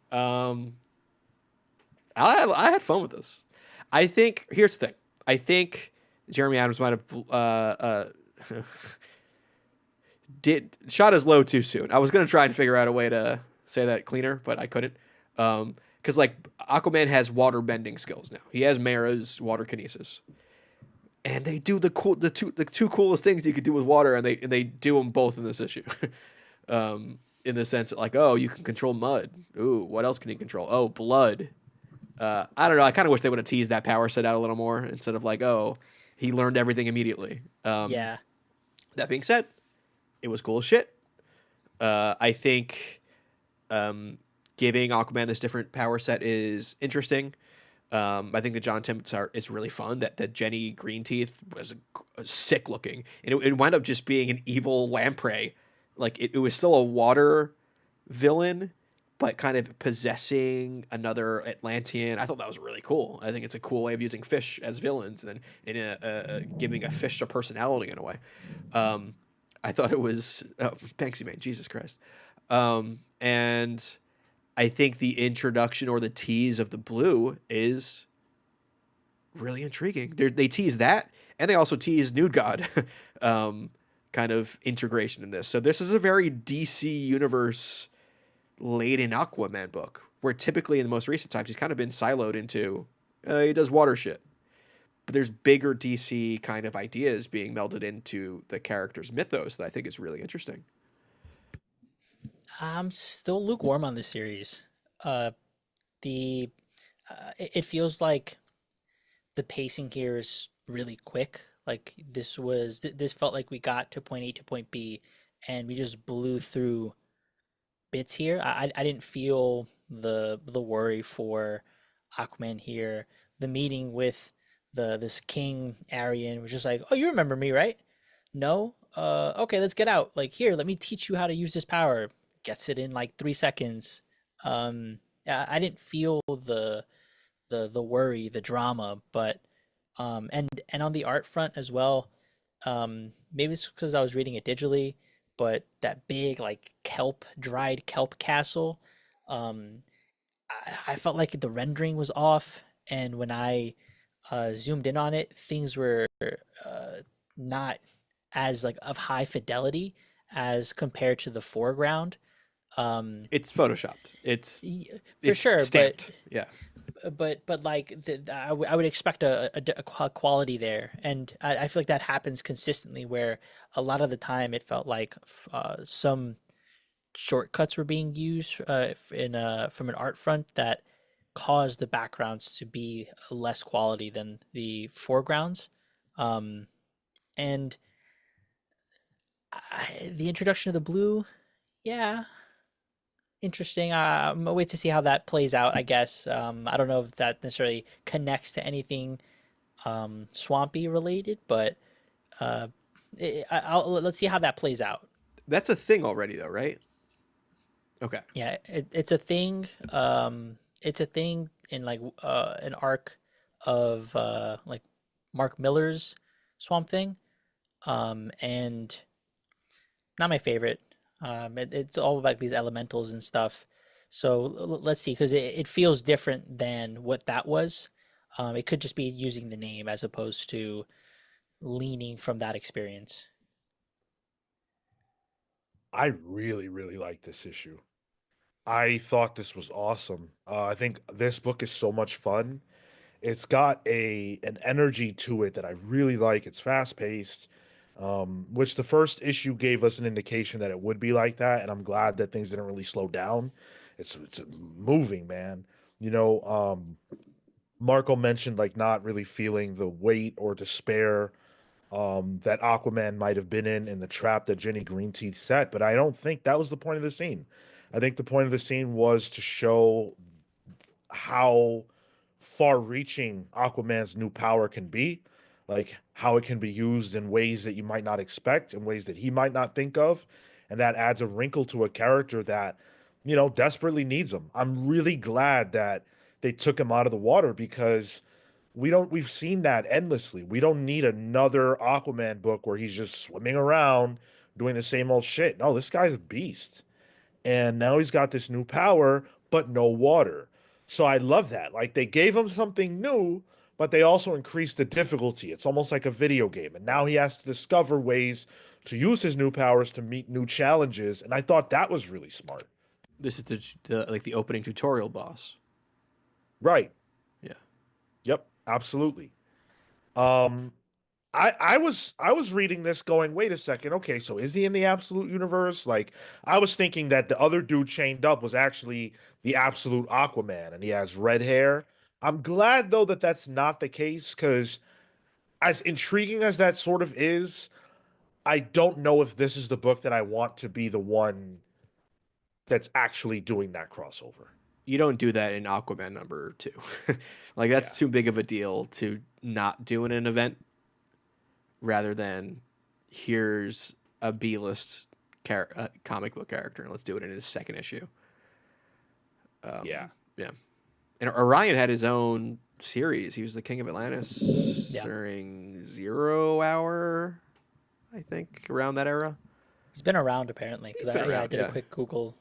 I had fun with this. I think here's the thing. I think Jeremy Adams might have did shot his low too soon. I was gonna try and figure out a way to say that cleaner, but I couldn't. Because like Aquaman has water bending skills now. He has Mara's water kinesis, and they do the two coolest things you could do with water, and they do them both in this issue. In the sense that like, oh, you can control mud. Ooh, what else can you control? Oh, blood. I don't know. I kind of wish they would have teased that power set out a little more instead of like, oh, he learned everything immediately. Yeah. That being said, it was cool as shit. I think giving Aquaman this different power set is interesting. I think the John Timms art is really fun. That Jenny Greenteeth was sick looking, and it wound up just being an evil lamprey. Like it was still a water villain, but kind of possessing another Atlantean. I thought that was really cool. I think it's a cool way of using fish as villains and giving a fish a personality in a way. I thought it was Banksy man, Jesus Christ. And I think the introduction or the tease of the blue is really intriguing. They tease that, and they also tease Nude God kind of integration in this. So this is a very DC universe laden Aquaman book, where typically in the most recent times he's kind of been siloed into he does water shit. But there's bigger DC kind of ideas being melded into the character's mythos that I think is really interesting. I'm still lukewarm on this series. The it feels like the pacing here is really quick. Like this felt like we got to point A to point B, and we just blew through bits here. I didn't feel the worry for Aquaman here. The meeting with this King Aryan was just like, oh, you remember me, right? No? Okay, let's get out. Like, here, let me teach you how to use this power. Gets it in like 3 seconds. I didn't feel the worry, the drama, but and on the art front as well. Maybe it's because I was reading it digitally, but that big like dried kelp castle, um, I felt like the rendering was off, and when I zoomed in on it, things were not as like of high fidelity as compared to the foreground. Um, It's photoshopped. y- for It's sure, stamped. Yeah. but like I would expect a quality there, and I feel like that happens consistently. Where a lot of the time it felt like some shortcuts were being used in from an art front that caused the backgrounds to be less quality than the foregrounds. Um, and the introduction of the blue, yeah, interesting. I'm gonna wait to see how that plays out. I guess I don't know if that necessarily connects to anything swampy related, but uh, let's see how that plays out. That's a thing already, though, right? Okay. Yeah, it's a thing. It's a thing in like an arc of like Mark Miller's Swamp Thing. And not my favorite. It's all like these elementals and stuff. So let's see, because it feels different than what that was. It could just be using the name as opposed to leaning from that experience. I really, really like this issue. I thought this was awesome. I think this book is so much fun. It's got a an energy to it that I really like. It's fast paced, which the first issue gave us an indication that it would be like that, and I'm glad that things didn't really slow down. It's moving, man. You know, Marco mentioned like not really feeling the weight or despair that Aquaman might have been in the trap that Jenny Greenteeth set, but I don't think that was the point of the scene. I think the point of the scene was to show how far-reaching Aquaman's new power can be, like how it can be used in ways that you might not expect, in ways that he might not think of, and that adds a wrinkle to a character that, desperately needs him. I'm really glad that they took him out of the water because we've seen that endlessly. We don't need another Aquaman book where he's just swimming around doing the same old shit. No, this guy's a beast. And now he's got this new power, but no water. So I love that. Like they gave him something new, but they also increased the difficulty. It's almost like a video game. And now he has to discover ways to use his new powers to meet new challenges. And I thought that was really smart. This is the opening tutorial boss. Right. Yeah. Yep. Absolutely. Um, I was reading this going, wait a second, okay, so is he in the absolute universe? Like, I was thinking that the other dude chained up was actually the absolute Aquaman, and he has red hair. I'm glad though that that's not the case, because as intriguing as that sort of is, I don't know if this is the book that I want to be the one that's actually doing that crossover. You don't do that in Aquaman number 2. Like Yeah. that's too big of a deal to not do in an event rather than here's a B-list comic book character and let's do it in his second issue. Yeah. Yeah. And Orion had his own series. He was the King of Atlantis Yeah, during Zero Hour, I think, around that era. he's been around apparently because He's been I around, did a yeah. quick Google.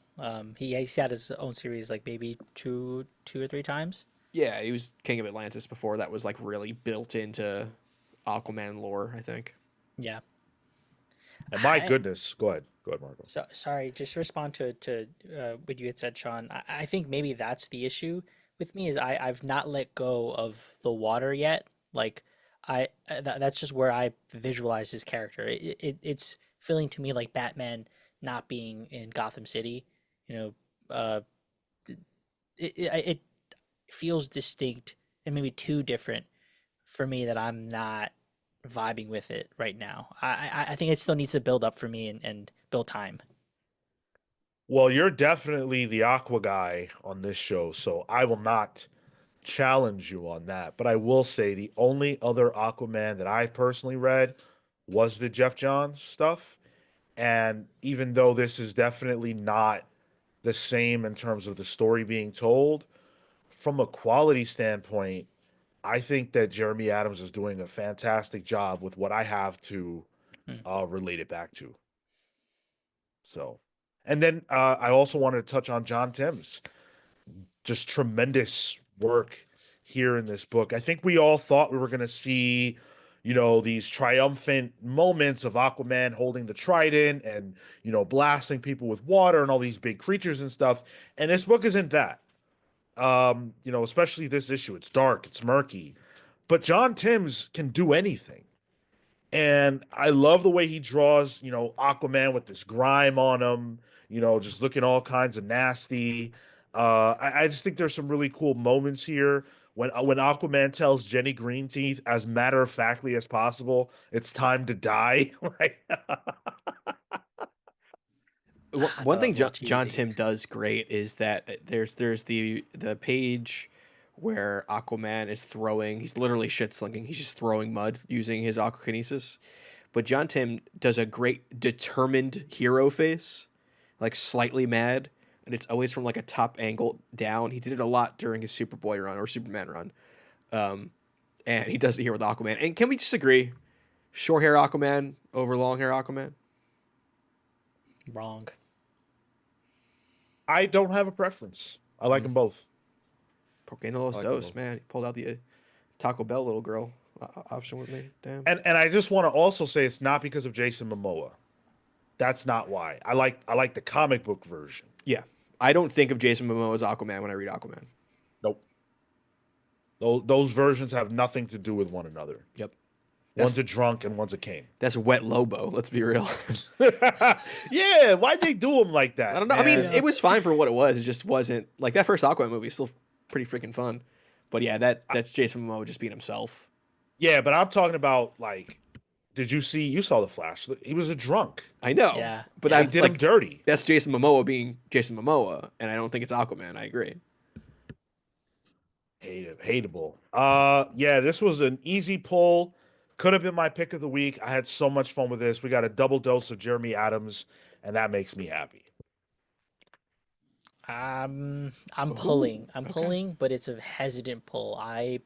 He's had his own series like maybe two or three times. Yeah, he was King of Atlantis before that was like really built into Aquaman lore, I think. Yeah. And my I, goodness, go ahead. Go ahead, Marco. So sorry, just to respond to what you had said, Sean. I think maybe that's the issue with me is I've not let go of the water yet. Like that's just where I visualize his character. It's feeling to me like Batman not being in Gotham City. You know, uh, it feels distinct and maybe too different for me that I'm not vibing with it right now. I think it still needs to build up for me and build time. Well, you're definitely the Aqua guy on this show, so I will not challenge you on that. But I will say the only other Aquaman that I personally read was the Jeff Johns stuff. And even though this is definitely not the same in terms of the story being told, from a quality standpoint, I think that Jeremy Adams is doing a fantastic job with what I have to Hmm. relate it back to. So, and then I also wanted to touch on John Timms. Just tremendous work here in this book. I think we all thought we were going to see, these triumphant moments of Aquaman holding the trident and, blasting people with water and all these big creatures and stuff. And this book isn't that. Especially this issue. It's dark, it's murky. But John Timms can do anything. And I love the way he draws, Aquaman with this grime on him, just looking all kinds of nasty. I just think there's some really cool moments here when Aquaman tells Jenny Greenteeth, as matter of factly as possible, it's time to die. Like, One That thing was a little John cheesy. Tim does great is that there's the page where Aquaman is throwing. He's literally shit slinging. He's just throwing mud using his aquakinesis. But John Tim does a great determined hero face, like slightly mad, and it's always from like a top angle down. He did it a lot during his Superboy run or Superman run, and he does it here with Aquaman. And can we just agree, short hair Aquaman over long hair Aquaman? Wrong. I don't have a preference. I like them both. Porque no los I like dos, both. man. He pulled out the Taco Bell little girl option with me. Damn. And I just want to also say it's not because of Jason Momoa. That's not why. I like the comic book version. Yeah. I don't think of Jason Momoa as Aquaman when I read Aquaman. Nope. Those versions have nothing to do with one another. Yep. One's a drunk and one's a king. That's wet Lobo. Let's be real. Yeah, why'd they do him like that? I don't know. I mean, man? it was fine for what it was. It just wasn't like that first Aquaman movie is still pretty freaking fun. But yeah, that's Jason Momoa just being himself. Yeah, but I'm talking about like, you saw the Flash? He was a drunk. I know. Yeah. But They I did him like dirty. that's Jason Momoa being Jason Momoa, and I don't think it's Aquaman. I agree. Hateable. Yeah, this was an easy pull. Could have been my pick of the week. I had so much fun with this. We got a double dose of Jeremy Adams, and that makes me happy. I'm Ooh, pulling. I'm okay. pulling, but it's a hesitant pull. I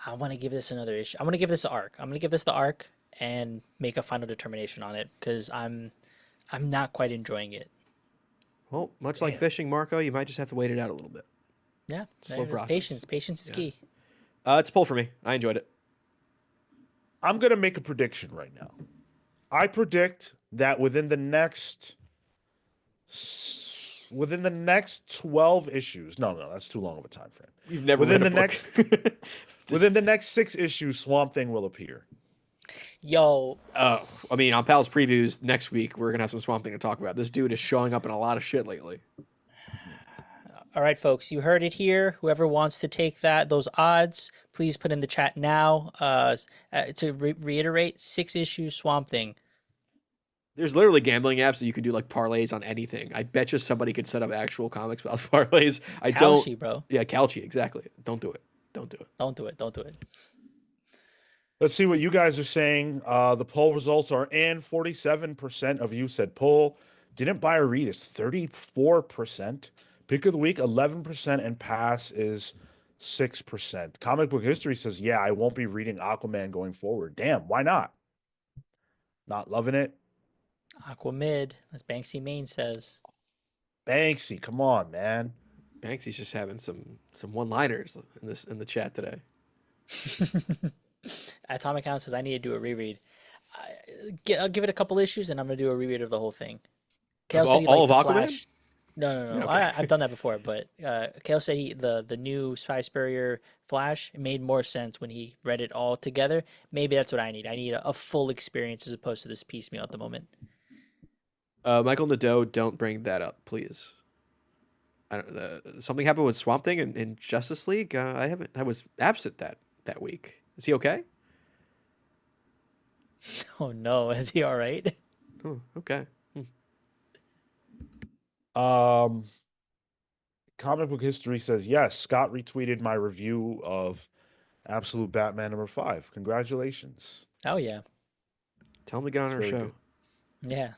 want to give this another issue. I'm going to give this the arc. I'm going to give this the arc and make a final determination on it because I'm not quite enjoying it. Well, much like Damn. fishing, Marco, you might just have to wait it out a little bit. Yeah, Slow there it is. process. Patience. Patience is Yeah. key. It's a pull for me. I enjoyed it. I'm going to make a prediction right now. I predict that within the next 12 issues. No, that's too long of a time frame. You've never Within read a the book. next within the next 6 issues, Swamp Thing will appear. Yo, Oh, I mean, on Pal's previews next week, we're gonna have some Swamp Thing to talk about. This dude is showing up in a lot of shit lately. all right, folks, you heard it here. Whoever wants to take those odds, please put in the chat now. To reiterate, 6 issues Swamp Thing. There's literally gambling apps that you can do like parlays on anything. I bet you somebody could set up actual comics Pals parlays. I don't. Kalshi, bro. Yeah, Calci, exactly. Don't do it. Don't do it. Don't do it. Don't do it. Let's see what you guys are saying. The poll results are in. 47% of you said pull. Didn't buy or read is 34%. Pick of the week, 11%, and pass is 6%. Comic book history says, yeah, I won't be reading Aquaman going forward. Damn, why not? Not loving it. Aquamid, as Banksy Main says. Banksy, come on, man. Banksy's just having some one-liners in the chat today. Atomic Hound says I need to do a reread. I'll give it a couple issues and I'm gonna do a reread of the whole thing. Cale said he all liked of the Aquaman? Flash. No. Okay. I've done that before, but Cale said the new Spy Spurrier Flash made more sense when he read it all together. Maybe that's what I need. I need a full experience as opposed to this piecemeal at the moment. Michael Nadeau, don't bring that up, please. Something happened with Swamp Thing in Justice League. I was absent that week. Is he okay? Oh no, is he all right? Oh, okay. Comic book history says, yes, Scott retweeted my review of Absolute Batman #5. Congratulations. Oh yeah, Tell him to get on That's our very show. good. yeah.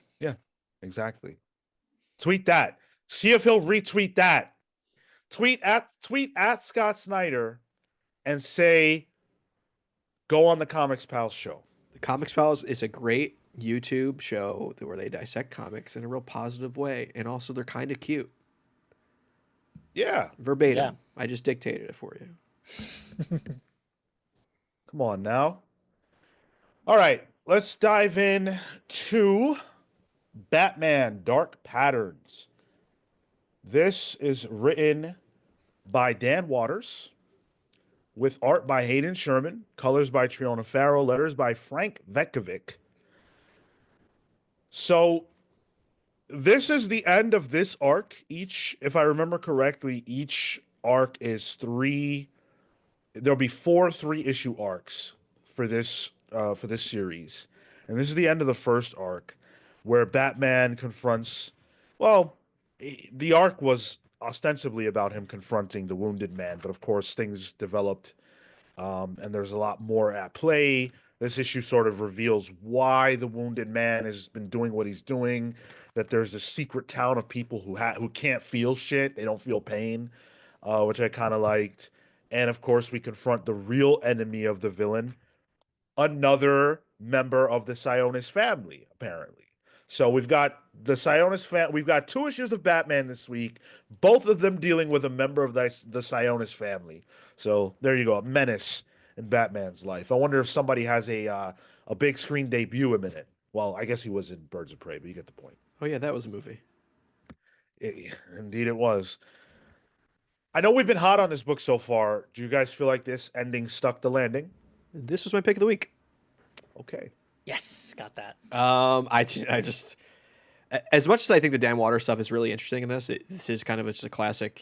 Exactly. Tweet that. See if he'll retweet that. Tweet at Scott Snyder and say, go on the Comics Pals show. The Comics Pals is a great YouTube show where they dissect comics in a real positive way, and also they're kind of cute. Yeah. Yeah. verbatim. I just dictated it for you. Come on now. All right. Let's dive in to Batman Dark Patterns. This is written by Dan Waters with art by Hayden Sherman, colors by Triona Farrow, letters by Frank Vetkovic. So this is the end of this arc. Each, if I remember correctly, each arc is three. There'll be four three-issue arcs for this series, and this is the end of the first arc, where Batman confronts. Well, the arc was ostensibly about him confronting the Wounded Man, but of course things developed, and there's a lot more at play. This issue sort of reveals why the Wounded Man has been doing what he's doing. That there's a secret town of people who can't feel shit. They don't feel pain, which I kind of liked. And of course, we confront the real enemy of the villain, another member of the Sionis family, apparently. So we've got the Sionis family. We've got two issues of Batman this week, both of them dealing with a member of the Sionis family. So there you go, a menace in Batman's life. I wonder if somebody has a big screen debut in it. Well, I guess he was in Birds of Prey, but you get the point. Oh yeah, that was a movie. Indeed, it was. I know we've been hot on this book so far. Do you guys feel like this ending stuck the landing? This was my pick of the week. Okay. Yes, got that. I just as much as I think the Dan Water stuff is really interesting in this, this is kind of just a classic,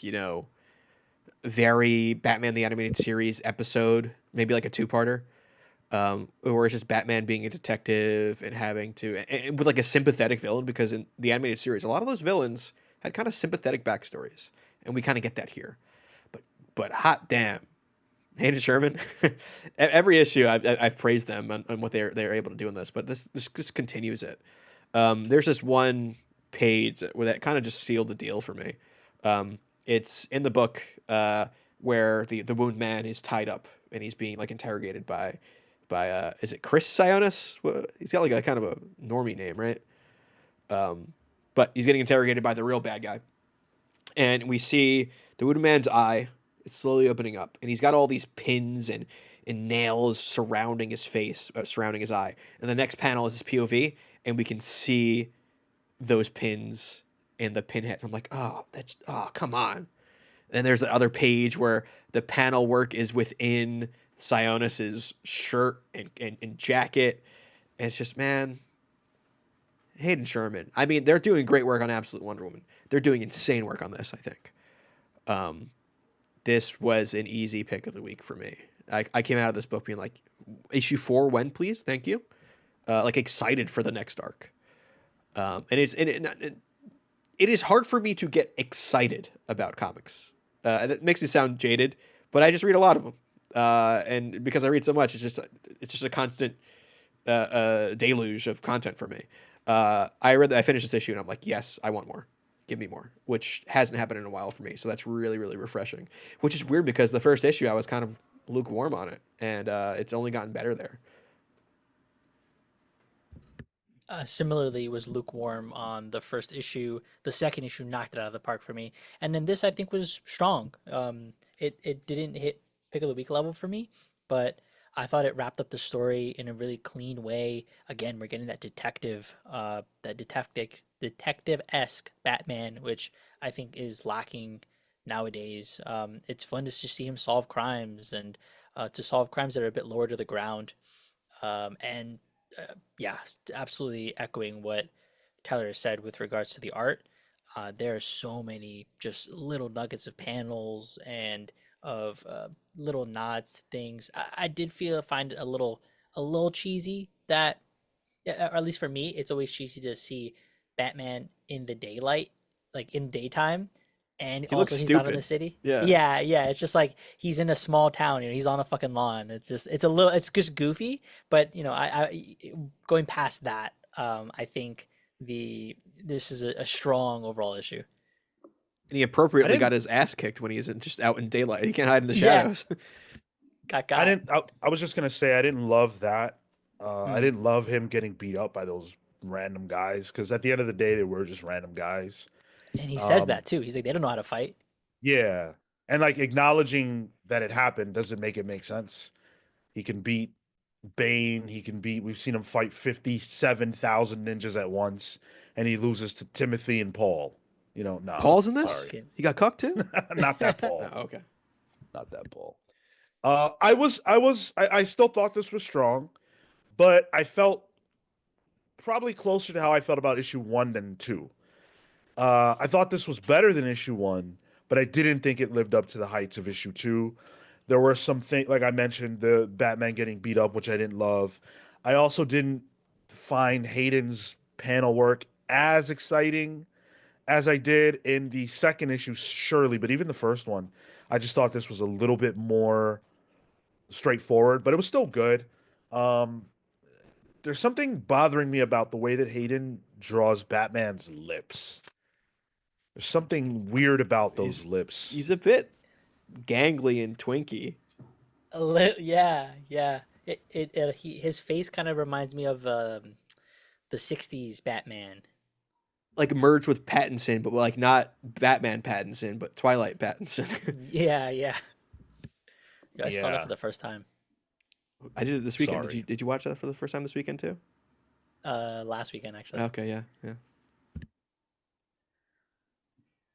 very Batman the Animated Series episode, maybe like a two-parter, or it's just Batman being a detective and having to, and with like a sympathetic villain, because in the animated series, a lot of those villains had kind of sympathetic backstories, and we kind of get that here. But hot damn, Hayden Sherman. Every issue I've praised them on what they're able to do in this, but this just continues it. There's this one page where that kind of just sealed the deal for me. It's in the book where the wound man is tied up and he's being like interrogated by is it Chris Sionis? He's got like a kind of a normie name, right? But he's getting interrogated by the real bad guy, and we see the wounded man's eye. It's slowly opening up, and he's got all these pins and nails surrounding his face, surrounding his eye. And the next panel is his POV, and we can see those pins in the pinhead. I'm like, come on. And there's the other page where the panel work is within Sionis's shirt and jacket. And it's just, man, Hayden Sherman. I mean, they're doing great work on Absolute Wonder Woman. They're doing insane work on this, I think. This was an easy pick of the week for me. I came out of this book being like, issue 4, when, please? Thank you. Like excited for the next arc. And it is hard for me to get excited about comics. It makes me sound jaded, but I just read a lot of them. And because I read so much, it's just a constant deluge of content for me. I finished this issue and I'm like, yes, I want more. Give me more, which hasn't happened in a while for me. So that's really, really refreshing, which is weird because the first issue I was kind of lukewarm on it, and it's only gotten better there. Similarly, was lukewarm on the first issue. The second issue knocked it out of the park for me, and then this I think was strong. It didn't hit pick of the week level for me, but I thought it wrapped up the story in a really clean way. Again, we're getting that detective-esque Batman, which I think is lacking nowadays. It's fun to just see him solve crimes and to solve crimes that are a bit lower to the ground. And yeah, absolutely echoing what Tyler said with regards to the art. There are so many just little nuggets of panels and of little nods to things. I did find it a little cheesy that, or at least for me, it's always cheesy to see Batman in the daylight, like in daytime, and He looks also he's not in stupid. the city. Yeah. Yeah. It's just like he's in a small town. He's on a fucking lawn. It's just goofy. But I going past that, I think this is a strong overall issue. And he I appropriately got didn't. his ass kicked when he's just out in daylight. He can't hide in the Yeah, shadows. I got. didn't. I was just gonna say I didn't love that. I Mm. didn't love him getting beat up by those random guys because at the end of the day, they were just random guys. And he says Um, that too. He's like, they don't know how to fight. Yeah. And like acknowledging that it happened doesn't make it make sense. He can beat Bane. We've seen him fight 57,000 ninjas at once, and he loses to Timothy and Paul. Nah, Paul's in this? sorry. Fucking- He got cucked too? Not that Oh, Paul. okay. Not that Paul. I still thought this was strong, but I felt probably closer to how I felt about issue one than two. I thought this was better than issue one, but I didn't think it lived up to the heights of issue two. There were some things, like I mentioned, the Batman getting beat up, which I didn't love. I also didn't find Hayden's panel work as exciting as I did in the second issue, surely, but even the first one, I just thought this was a little bit more straightforward, but it was still good. Um, there's something bothering me about the way that Hayden draws Batman's lips. There's something weird about those lips. He's a bit gangly and twinky. Yeah, yeah. His face kind of reminds me of the '60s Batman. Like merged with Pattinson, but like not Batman Pattinson, but Twilight Pattinson. Yeah, yeah. Yeah, I saw that Yeah, for the first time I did it this weekend. sorry. Did you watch that for the first time this weekend too? last weekend actually. Okay, yeah, yeah.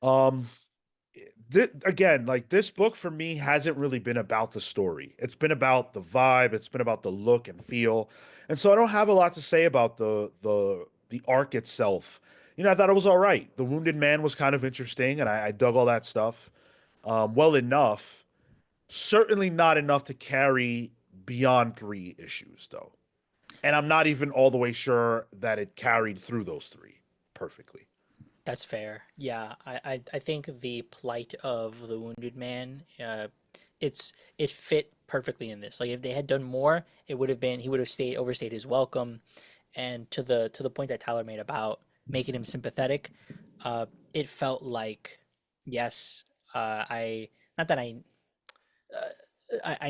Um, again, like this book for me hasn't really been about the story. It's been about the vibe. It's been about the look and feel, and so I don't have a lot to say about the arc itself. I thought it was all right. The Wounded Man was kind of interesting, and I dug all that stuff. Well enough. Certainly not enough to carry beyond three issues, though. And I'm not even all the way sure that it carried through those three perfectly. That's fair. Yeah, I think the plight of the wounded man, it fit perfectly in this. Like if they had done more, it would have been he would have stayed overstayed his welcome, and to the point that Tyler made about making him sympathetic, it felt like yes, I not that I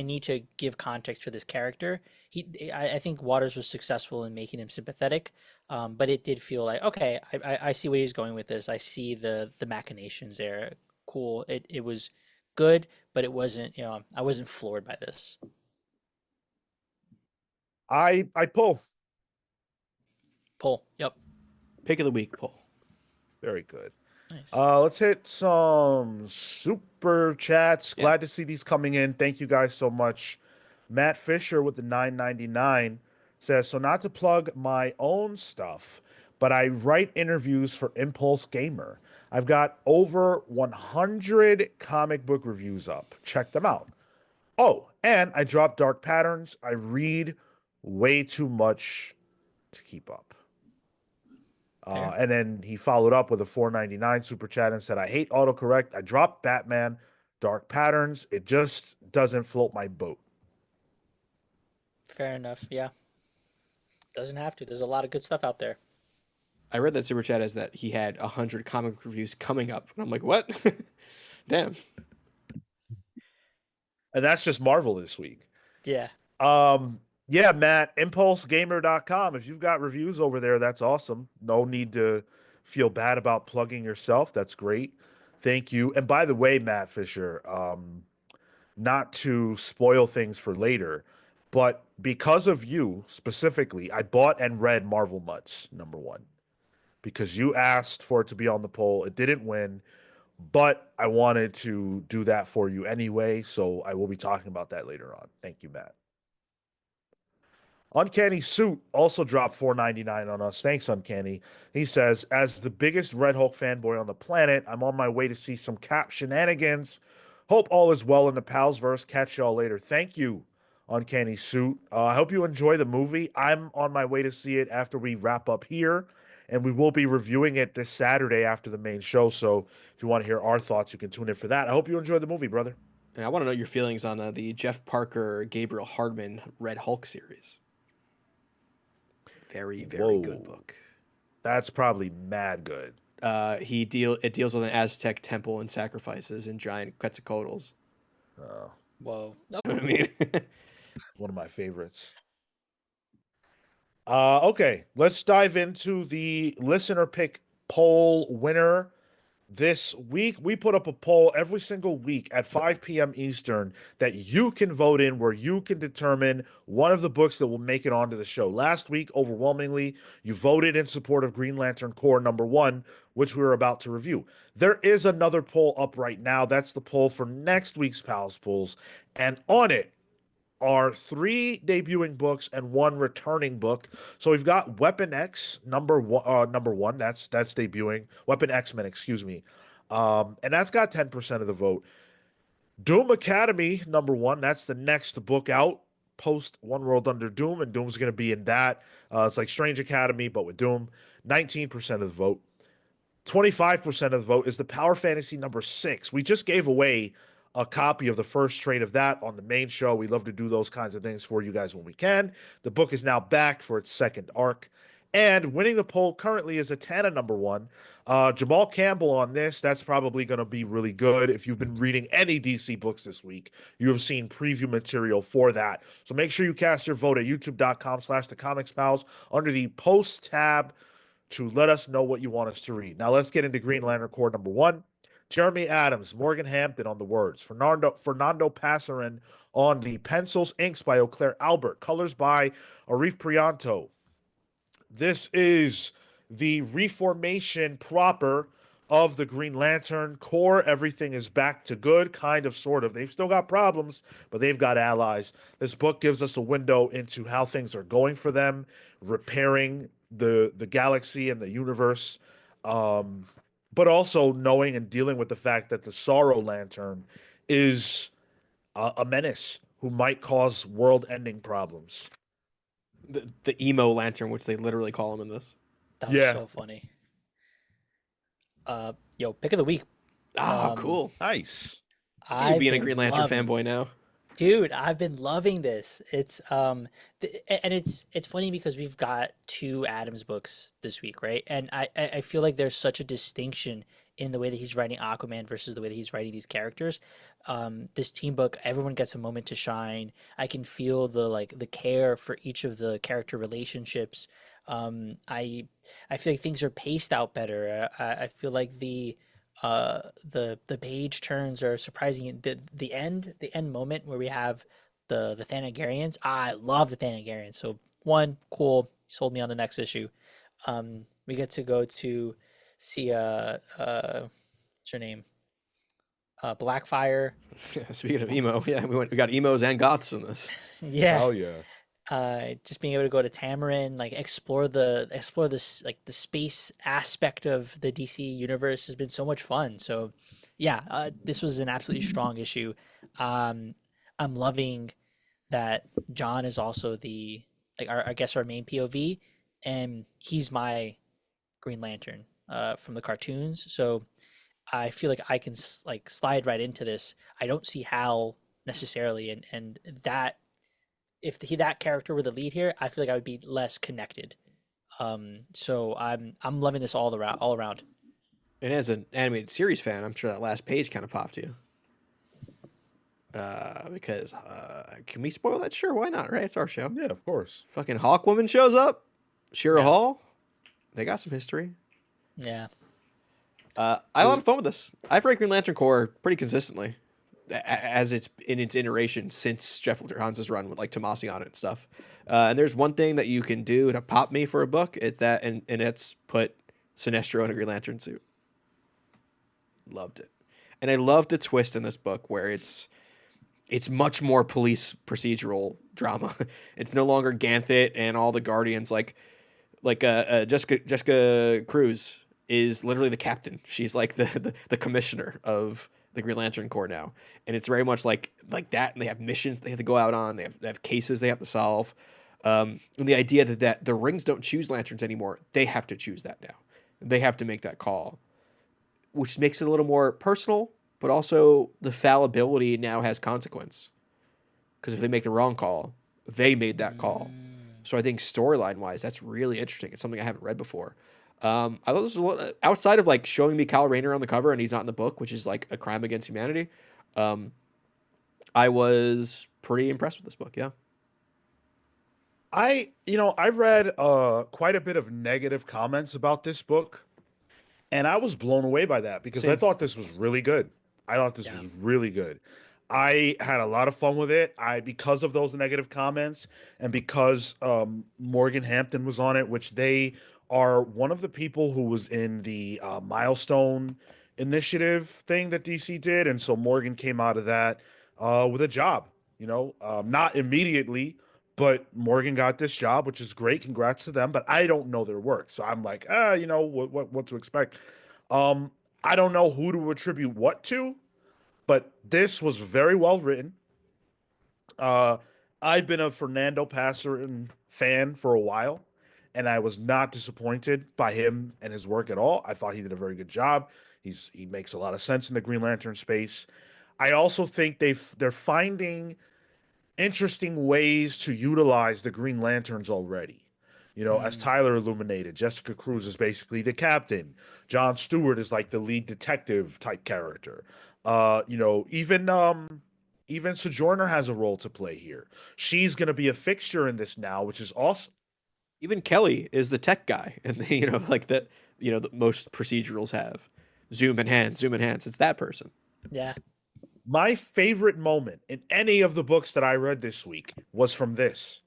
need to give context for this character. I think Waters was successful in making him sympathetic, but it did feel like okay, I see where he's going with this. I see the machinations there. Cool. It was good, but it wasn't. I wasn't floored by this. I pull. Pull. Yep. Pick of the week, Paul. Very good. Nice. Let's hit some super chats. Yeah. Glad to see these coming in. Thank you guys so much. Matt Fisher with the 9.99 says, so not to plug my own stuff, but I write interviews for Impulse Gamer. I've got over 100 comic book reviews up. Check them out. Oh, and I drop Dark Patterns. I read way too much to keep up. And then he followed up with a 4.99 super chat and said, I hate autocorrect. I dropped Batman, Dark Patterns. It just doesn't float my boat. Fair enough. Yeah. Doesn't have to. There's a lot of good stuff out there. I read that super chat as that he had 100 comic book reviews coming up, and I'm like, what? Damn. And that's just Marvel this week. Yeah. Yeah, Matt, impulsegamer.com. If you've got reviews over there, that's awesome. No need to feel bad about plugging yourself. That's great. Thank you. And by the way, Matt Fisher, not to spoil things for later, but because of you specifically, I bought and read Marvel Mutts #1 because you asked for it to be on the poll. It didn't win, but I wanted to do that for you anyway. So I will be talking about that later on. Thank you, Matt. Uncanny Suit also dropped 4.99 on us. Thanks, Uncanny. He says, as the biggest Red Hulk fanboy on the planet, I'm on my way to see some Cap shenanigans. Hope all is well in the Palsverse. Catch y'all later. Thank you, Uncanny Suit. I hope you enjoy the movie. I'm on my way to see it after we wrap up here, and we will be reviewing it this Saturday after the main show. So if you want to hear our thoughts, you can tune in for that. I hope you enjoy the movie, brother. And I want to know your feelings on the Jeff Parker, Gabriel Hardman Red Hulk series. Very, very good book. That's probably mad good. It deals with an Aztec temple and sacrifices and giant Quetzalcoatls. Whoa. You know what I mean? One of my favorites. Okay, let's dive into the listener pick poll winner this week we put up a poll every single week at 5 p.m. Eastern that you can vote in, where you can determine one of the books that will make it onto the show. Last week, overwhelmingly, you voted in support of Green Lantern Corps #1, which we were about to review. There is another poll up right now. That's the poll for next week's Pals Polls. And on it are 3 debuting books and 1 returning book. So we've got Weapon X number one. That's debuting. Weapon X-Men, excuse me. And that's got 10% of the vote. Doom Academy #1. That's the next book out post One World Under Doom, and Doom's going to be in that. It's like Strange Academy, but with Doom. 19% of the vote. 25% of the vote is the Power Fantasy #6. We just gave away a copy of the first trade of that on the main show. We love to do those kinds of things for you guys when we can. The book is now back for its second arc. And winning the poll currently is Atana #1. Jamal Campbell on this. That's probably going to be really good. If you've been reading any DC books this week, you have seen preview material for that. So make sure you cast your vote at youtube.com/thecomicspals under the post tab to let us know what you want us to read. Now let's get into Green Lantern Corps #1. Jeremy Adams, Morgan Hampton on the words, Fernando Passarin on the pencils, inks by Eau Claire Albert, colors by Arif Prianto. This is the reformation proper of the Green Lantern Corps. Everything is back to good, kind of, sort of. They've still got problems, but they've got allies. This book gives us a window into how things are going for them, repairing the galaxy and the universe, but also knowing and dealing with the fact that the Sorrow Lantern is a menace who might cause world-ending problems. The emo lantern, which they literally call him in this. That was so funny. Yo, pick of the week. Cool. Nice. You being a Green Lantern fanboy now. Dude, I've been loving this. It's and it's funny because we've got 2 Adams books this week, right? And I feel like there's such a distinction in the way that he's writing Aquaman versus the way that he's writing these characters. This team book, everyone gets a moment to shine. I can feel the care for each of the character relationships. I feel like things are paced out better. I feel like the page turns are surprising. The end moment where we have the Thanagarians. I love the Thanagarians. So 1, cool, sold me on the next issue. We get to go to see what's her name? Blackfire. Speaking of emo, yeah, we got emos and goths in this. Yeah. Oh yeah. Just being able to go to Tamarin, like explore this like the space aspect of the DC universe has been so much fun. So yeah, this was an absolutely strong issue. I'm loving that John is also the I guess our main POV, and he's my Green Lantern from the cartoons. So I feel like I can slide right into this. I don't see how necessarily, and that if that character were the lead here, I feel like I would be less connected. So I'm loving this all around. And as an animated series fan, I'm sure that last page kind of popped you. Because can we spoil that? Sure, why not? Right, it's our show. Yeah, of course. Fucking Hawkwoman shows up. Shira Hall. They got some history. Yeah. I had a lot of fun with this. I've read Green Lantern Corps pretty consistently, as it's in its iteration since Jeff Johns' run with like Tomasi on it and stuff. And there's one thing that you can do to pop me for a book. It's that, and it's put Sinestro in a Green Lantern suit. Loved it, and I love the twist in this book where it's much more police procedural drama. It's no longer Ganthet and all the Guardians like Jessica Cruz is literally the captain. She's like the commissioner of the Green Lantern Corps now, and it's very much like that. And they have missions they have to go out on. They have cases they have to solve. And the idea that the rings don't choose lanterns anymore, they have to choose that now. They have to make that call, which makes it a little more personal, but also the fallibility now has consequence. Because if they make the wrong call, they made that call. So I think storyline wise, that's really interesting. It's something I haven't read before. I thought this was outside of like showing me Kyle Rayner on the cover and he's not in the book, which is like a crime against humanity. I was pretty impressed with this book. Yeah. I've read quite a bit of negative comments about this book, And I was blown away by that because I Same. thought this was really good. I thought this Yeah. was really good. I had a lot of fun with it. Because of those negative comments and because Morgan Hampton was on it, which they are one of the people who was in the milestone initiative thing that DC did, and so Morgan came out of that with a job. Not immediately, but Morgan got this job, which is great. Congrats to them. But I don't know their work, so I'm like, what to expect? Um, I don't know who to attribute what to, but this was very well written. Uh, I've been a Fernando Passerin fan for a while, and I was not disappointed by him and his work at all. I thought he did a very good job. He makes a lot of sense in the Green Lantern space. I also think they're finding interesting ways to utilize the Green Lanterns already. As Mm. Tyler illuminated, Jessica Cruz is basically the captain. John Stewart is like the lead detective type character. Even Sojourner has a role to play here. She's going to be a fixture in this now, which is awesome. Even Kelly is the tech guy, and like that, that most procedurals have. Zoom enhance, zoom enhance. It's that person. Yeah. My favorite moment in any of the books that I read this week was from this.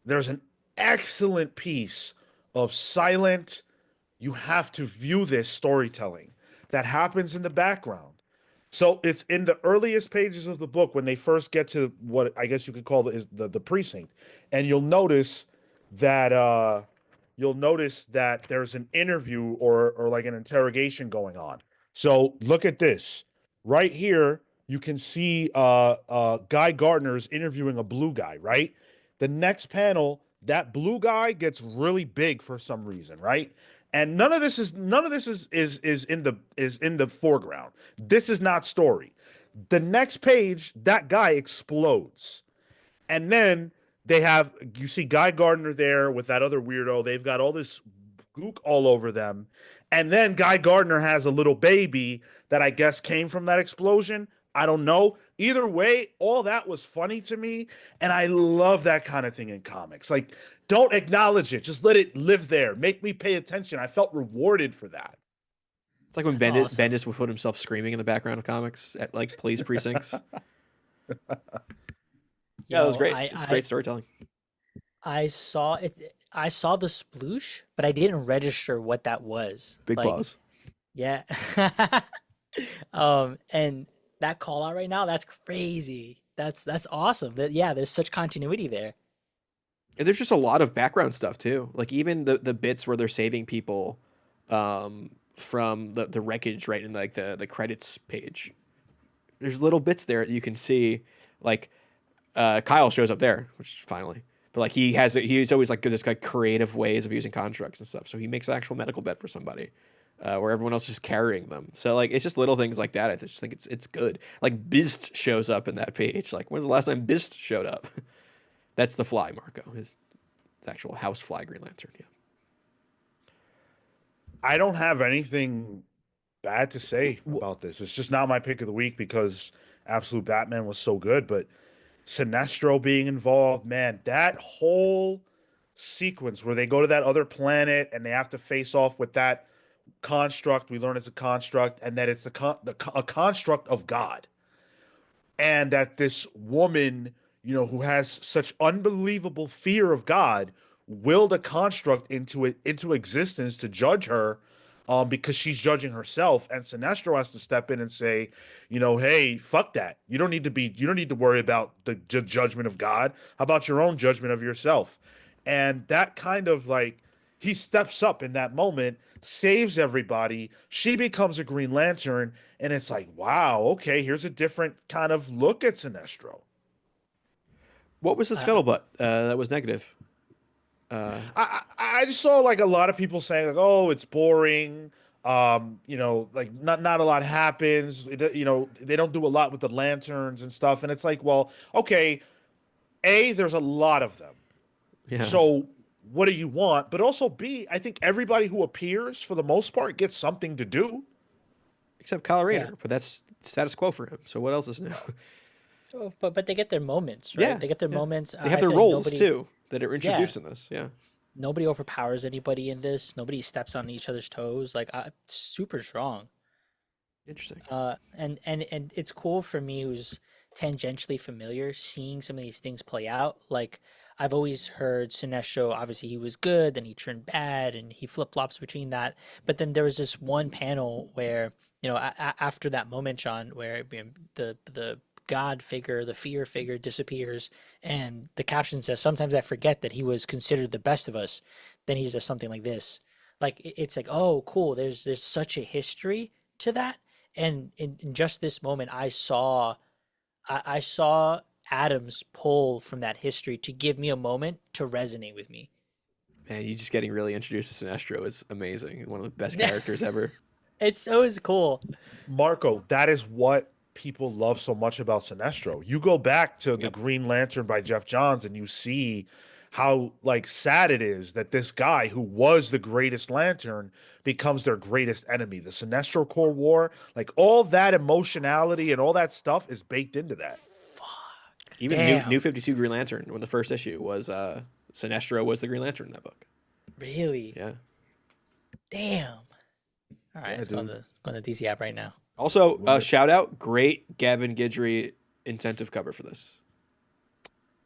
There's an excellent piece of silent, you have to view this storytelling that happens in the background. So it's in the earliest pages of the book when they first get to what I guess you could call the precinct, and you'll notice that there's an interview or like an interrogation going on. So look at this right here. You can see Guy Gardner's interviewing a blue guy, right? The next panel, that blue guy gets really big for some reason, right? And none of this is in the foreground. This is not story. The next page, that guy explodes. And then you see Guy Gardner there with that other weirdo. They've got all this gook all over them. And then Guy Gardner has a little baby that I guess came from that explosion. I don't know. Either way, all that was funny to me. And I love that kind of thing in comics. Like, don't acknowledge it. Just let it live there. Make me pay attention. I felt rewarded for that. It's like when That's awesome. Bendis would put himself screaming in the background of comics at like police precincts. Yeah, that was great. It's great storytelling. I saw it. I saw the sploosh, but I didn't register what that was. Big Like, pause. yeah. And that call out right now, that's crazy. That's awesome. There's such continuity there. And there's just a lot of background stuff too. Like even the bits where they're saving people from the wreckage right in like the credits page. There's little bits there that you can see. Like Kyle shows up there, which finally. But like he's always like this like creative ways of using constructs and stuff. So he makes an actual medical bed for somebody. Where everyone else is carrying them. So like it's just little things like that. I just think it's good. Like Bist shows up in that page. Like when's the last time Bist showed up? That's the Fly, Marco. His actual house fly Green Lantern. Yeah. I don't have anything bad to say about this. It's just not my pick of the week because Absolute Batman was so good. But Sinestro being involved, man, that whole sequence where they go to that other planet and they have to face off with that construct, we learn it's a construct, and that it's a construct of God, and that this woman, who has such unbelievable fear of God, willed a construct into existence to judge her, because she's judging herself, and Sinestro has to step in and say, hey, fuck that. You don't need to worry about the judgment of God. How about your own judgment of yourself? And that kind of like, he steps up in that moment, saves everybody. She becomes a Green Lantern, and it's like, wow, okay, here's a different kind of look at Sinestro. What was the scuttlebutt that was negative? I just saw like a lot of people saying like, oh, it's boring. Like not a lot happens. They don't do a lot with the lanterns and stuff, and it's like, well, okay, there's a lot of them. Yeah. So what do you want? But also B, I think everybody who appears for the most part gets something to do. Except Kyle Rayner, Yeah. but that's status quo for him. So what else is new? But they get their moments, right? Yeah, They get their moments. They have I their feel like roles too that are introduced in this. Yeah. nobody overpowers anybody in this. Nobody steps on each other's toes. Like, super strong. Interesting. And it's cool for me who's tangentially familiar seeing some of these things play out. Like, I've always heard Sinestro, obviously he was good, then he turned bad, and he flip flops between that. But then there was this one panel where, after that moment, Sean, where the God figure, the fear figure disappears, and the caption says, "Sometimes I forget that he was considered the best of us." Then he does something like this. Like, it's like, oh, cool. There's such a history to that, and in just this moment I saw Adams pull from that history to give me a moment to resonate with me. Man, you just getting really introduced to Sinestro is amazing. One of the best characters ever. It's so cool. Marco, that is what people love so much about Sinestro. You go back to the Yep. Green Lantern by Jeff Johns and you see how like sad it is that this guy who was the greatest Lantern becomes their greatest enemy. The Sinestro Corps War, like all that emotionality and all that stuff is baked into that. Fuck. Even Damn. New 52 Green Lantern, when the first issue was Sinestro was the Green Lantern in that book. Really? Yeah. Damn. All right, Yeah, dude. it's going to DC app right now. Also, Love it. shout out, great Gavin Guidry incentive cover for this.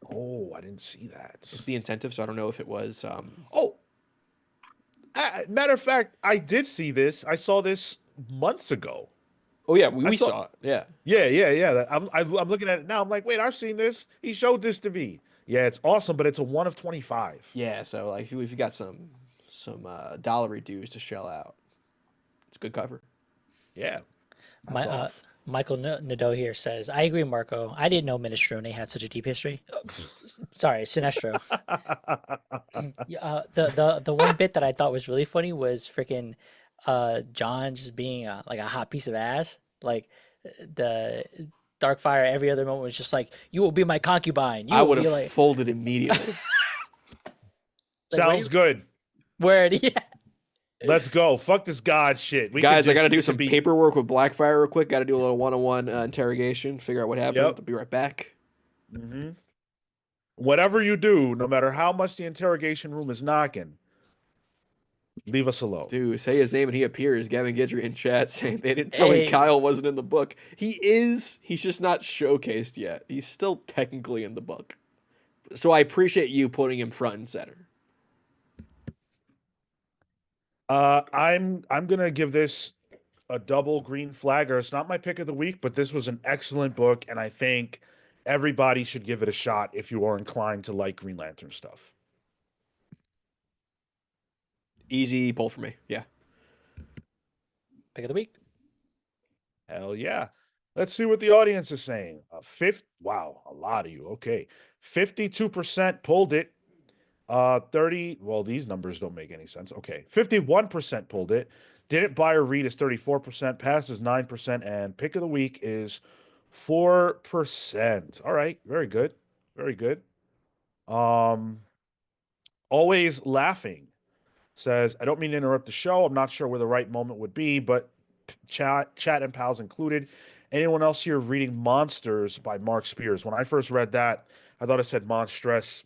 Oh, I didn't see that. It's the incentive, so I don't know if it was. Oh, matter of fact, I did see this. I saw this months ago. Oh yeah, I we saw- saw it. Yeah. Yeah. I'm looking at it now. I'm like, wait, I've seen this. He showed this to me. Yeah, it's awesome, but it's a 1 of 25. Yeah. So like, if you got some dollary dues to shell out, it's a good cover. Yeah, My that's off. Michael Nadeau here says, "I agree, Marco. I didn't know Minestrone had such a deep history." Sorry, Sinestro. Yeah, the one bit that I thought was really funny was freaking John just being like a hot piece of ass. Like, the Darkfire every other moment was just like, "You will be my concubine. You I will would be have like," folded immediately. Sounds good. where yeah. Let's go. Fuck this god shit. We Guys, I got to do we some be. paperwork with Blackfire real quick. Got to do a little one-on-one interrogation, figure out what happened. Yep. I'll be right back. hmm Whatever you do, no matter how much the interrogation room is knocking, leave us alone. Dude, say his name and he appears. Gavin Guidry in chat saying they didn't tell me Hey. Kyle wasn't in the book. He is. He's just not showcased yet. He's still technically in the book. So I appreciate you putting him front and center. I'm gonna give this a double green flagger. It's not my pick of the week, but this was an excellent book, and I think everybody should give it a shot if you are inclined to like Green Lantern stuff. Easy pull for me. Yeah. Pick of the week. Hell yeah. Let's see what the audience is saying. Wow, a lot of you. Okay. 52% pulled it. 30, well, these numbers don't make any sense. Okay. 51% pulled it. Didn't buy or read is 34%, pass is 9%, and pick of the week is 4%. All right, very good. Very good. Always laughing says, I don't mean to interrupt the show. I'm not sure where the right moment would be, but chat and pals included. Anyone else here reading Monsters by Mark Spears? When I first read that, I thought it said Monstress,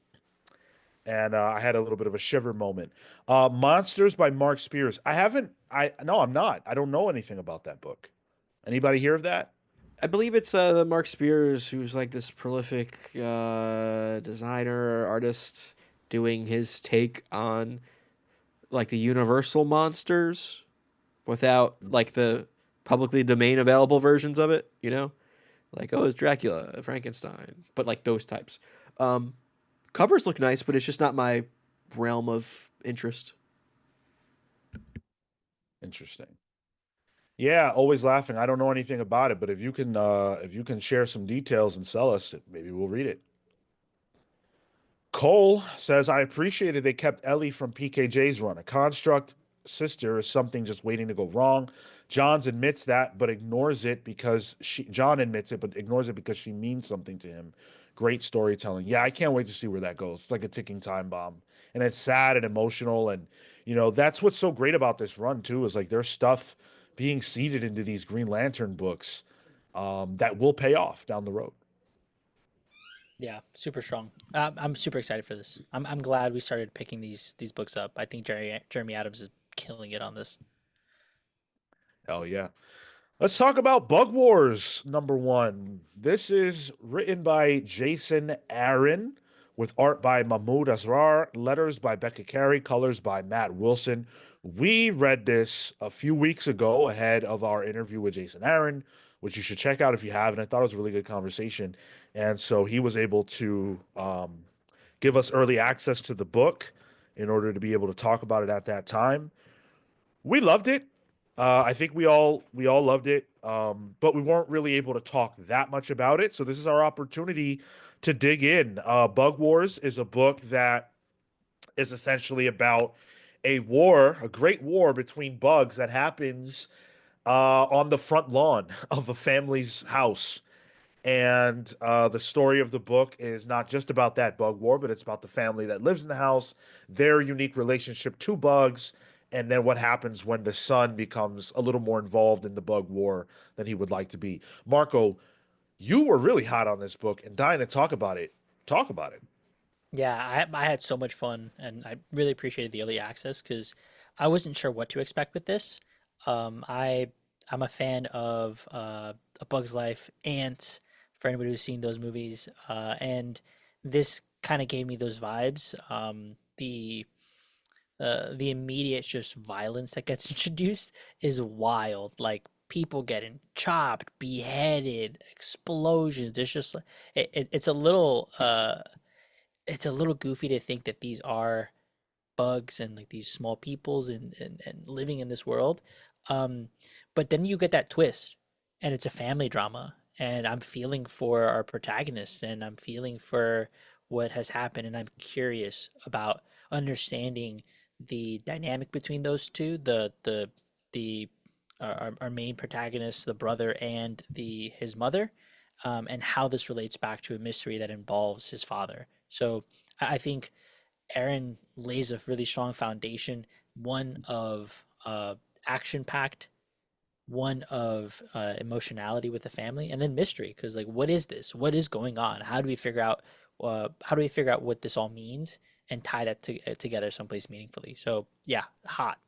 and I had a little bit of a shiver moment. Monsters by Mark Spears. No, I'm not. I don't know anything about that book. Anybody hear of that? I believe it's the Mark Spears, who's like this prolific designer, artist, doing his take on like the Universal monsters without like the publicly domain available versions of it, you know? Like, oh, it's Dracula, Frankenstein, but like those types. Covers look nice, but it's just not my realm of interest. Interesting. Yeah, always laughing. I don't know anything about it, but if you can share some details and sell us, maybe we'll read it. Cole says, I appreciated they kept Ellie from PKJ's run. A construct sister is something just waiting to go wrong. John admits it because she means something to him. Great storytelling. Yeah, I can't wait to see where that goes. It's like a ticking time bomb. And it's sad and emotional. And, that's what's so great about this run, too, is like there's stuff being seeded into these Green Lantern books that will pay off down the road. Yeah, super strong. I'm super excited for this. I'm glad we started picking these books up. I think Jeremy Adams is killing it on this. Hell yeah. Let's talk about Bug Wars #1. This is written by Jason Aaron with art by Mahmoud Asrar, letters by Becca Carey, colors by Matt Wilson. We read this a few weeks ago ahead of our interview with Jason Aaron, which you should check out if you haven't. I thought it was a really good conversation. And so he was able to give us early access to the book in order to be able to talk about it at that time. We loved it. I think we all loved it, but we weren't really able to talk that much about it. So this is our opportunity to dig in. Bug Wars is a book that is essentially about a war, a great war between bugs that happens on the front lawn of a family's house. And the story of the book is not just about that bug war, but it's about the family that lives in the house, their unique relationship to bugs, and then what happens when the son becomes a little more involved in the bug war than he would like to be. Marco, you were really hot on this book and dying to talk about it. Talk about it. Yeah, I had so much fun, and I really appreciated the early access because I wasn't sure what to expect with this. I'm a fan of A Bug's Life, Ants, for anybody who's seen those movies, and this kind of gave me those vibes. The immediate just violence that gets introduced is wild. Like people getting chopped, beheaded, explosions. There's just it's a little goofy to think that these are bugs and like these small peoples and living in this world. Um, but then you get that twist, and it's a family drama, and I'm feeling for our protagonist, and I'm feeling for what has happened, and I'm curious about understanding the dynamic between those two, the our main protagonist, the brother, and the his mother, and how this relates back to a mystery that involves his father. So I think Aaron lays a really strong foundation, one of action packed, one of emotionality with the family, and then mystery. Because like, what is this? What is going on? How do we figure out? How do we figure out what this all means and tie that together someplace meaningfully? So yeah, hot.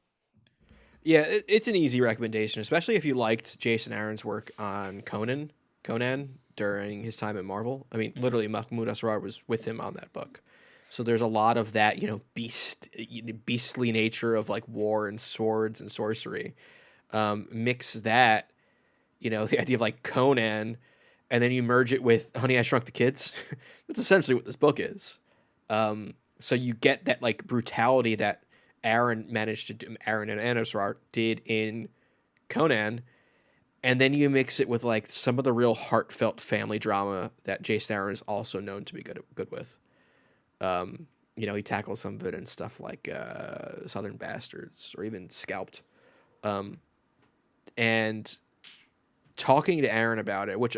Yeah, it's an easy recommendation, especially if you liked Jason Aaron's work on Conan during his time at Marvel. I mean, Hmm. literally, Mahmoud Asrar was with him on that book. So there's a lot of that, beastly nature of like war and swords and sorcery. Mix that, the idea of like Conan, and then you merge it with Honey, I Shrunk the Kids. That's essentially what this book is. So you get that like brutality that Aaron managed to do, Aaron and Anasrar did in Conan, and then you mix it with like some of the real heartfelt family drama that Jason Aaron is also known to be good with. He tackles some of it in stuff like Southern Bastards or even Scalped. Um, and talking to Aaron about it, which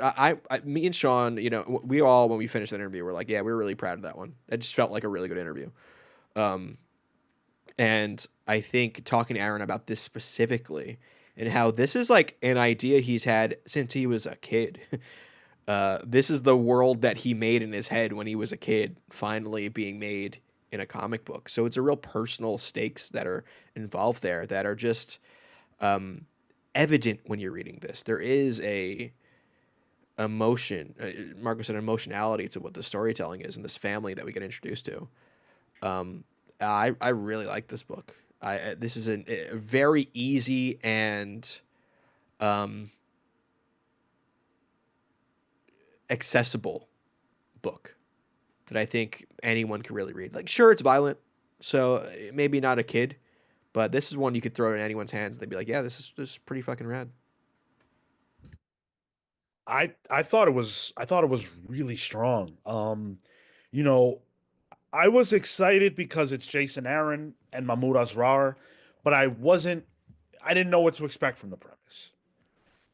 me and Sean, we all when we finished that interview, were like, yeah, we were really proud of that one. It just felt like a really good interview. Um, and I think talking to Aaron about this specifically and how this is like an idea he's had since he was a kid. This is the world that he made in his head when he was a kid, finally being made in a comic book. So it's a real personal stakes that are involved there that are just evident when you're reading this. There is a emotion, Marco said, emotionality to what the storytelling is and this family that we get introduced to. I really like this book. This is a very easy and um, accessible book that I think anyone can really read. Like, sure, it's violent, so maybe not a kid, but this is one you could throw in anyone's hands and they'd be like, yeah, this is pretty fucking rad. I thought it was really strong. You know, I was excited because it's Jason Aaron and Mahmoud Asrar, but I didn't know what to expect from the premise.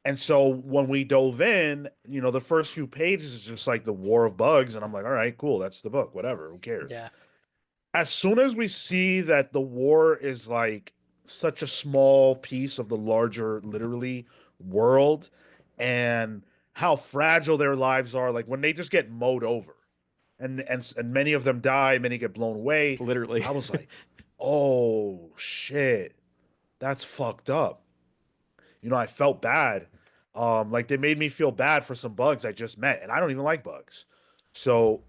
And so when we dove in, the first few pages is just like the War of Bugs, and I'm like, all right, cool, that's the book, whatever, who cares? Yeah. As soon as we see that the war is like such a small piece of the larger, literally, world and how fragile their lives are, like when they just get mowed over, and many of them die, many get blown away. Literally. I was like, oh shit, that's fucked up. I felt bad. Like they made me feel bad for some bugs I just met, and I don't even like bugs. So,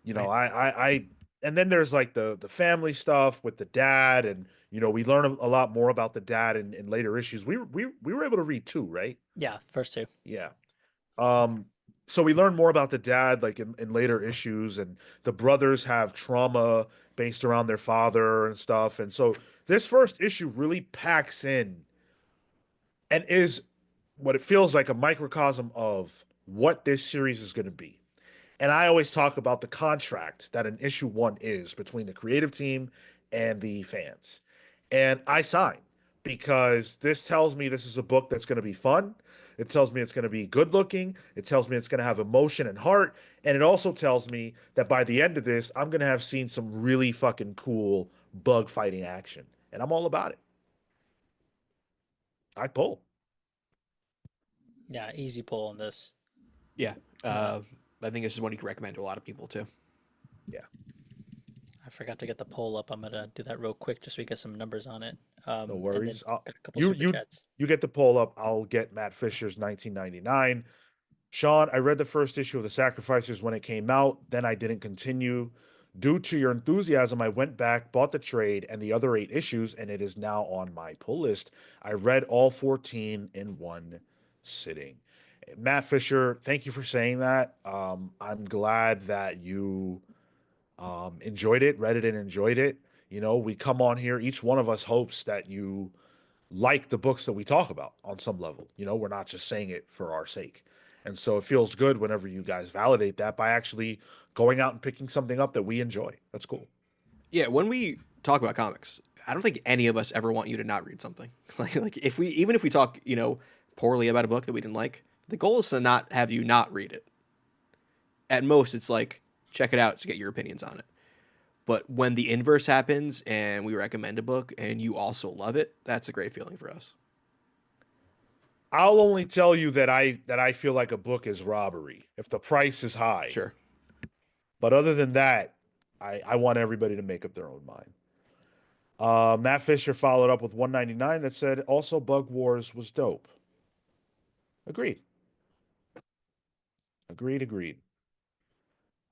I, I and then there's like the family stuff with the dad, and we learn a lot more about the dad in later issues. We were able to read two, right? Yeah, first two. Yeah. Um, so we learn more about the dad like in later issues, and the brothers have trauma based around their father and stuff. And so this first issue really packs in and is what it feels like a microcosm of what this series is going to be. And I always talk about the contract that an issue one is between the creative team and the fans. And I sign because this tells me this is a book that's going to be fun. It tells me it's going to be good looking. It tells me it's going to have emotion and heart. And it also tells me that by the end of this, I'm going to have seen some really fucking cool bug fighting action. And I'm all about it. I pull. Yeah, easy pull on this. yeah. Uh, I think this is one you can recommend to a lot of people too. Yeah. I forgot to get the poll up. I'm gonna do that real quick just so we get some numbers on it. No And then worries. got a couple You super you chats. you get the poll up. I'll get Matt Fisher's 1999. Sean, I read the first issue of The Sacrificers when it came out. Then I didn't continue. Due to your enthusiasm, I went back, bought the trade and the other 8 issues, and it is now on my pull list. I read all 14 in one sitting. Matt Fisher, thank you for saying that. I'm glad that you enjoyed it, read it, and enjoyed it. We come on here, each one of us hopes that you like the books that we talk about on some level. We're not just saying it for our sake. And so it feels good whenever you guys validate that by actually going out and picking something up that we enjoy. That's cool. Yeah, when we talk about comics, I don't think any of us ever want you to not read something. Like if we even if we talk, poorly about a book that we didn't like, the goal is to not have you not read it. At most, it's like check it out to get your opinions on it. But when the inverse happens and we recommend a book and you also love it, that's a great feeling for us. I'll only tell you that I feel like a book is robbery if the price is high. Sure. But other than that, I want everybody to make up their own mind. Matt Fisher followed up with 199 that said also Bug Wars was dope. Agreed. Agreed.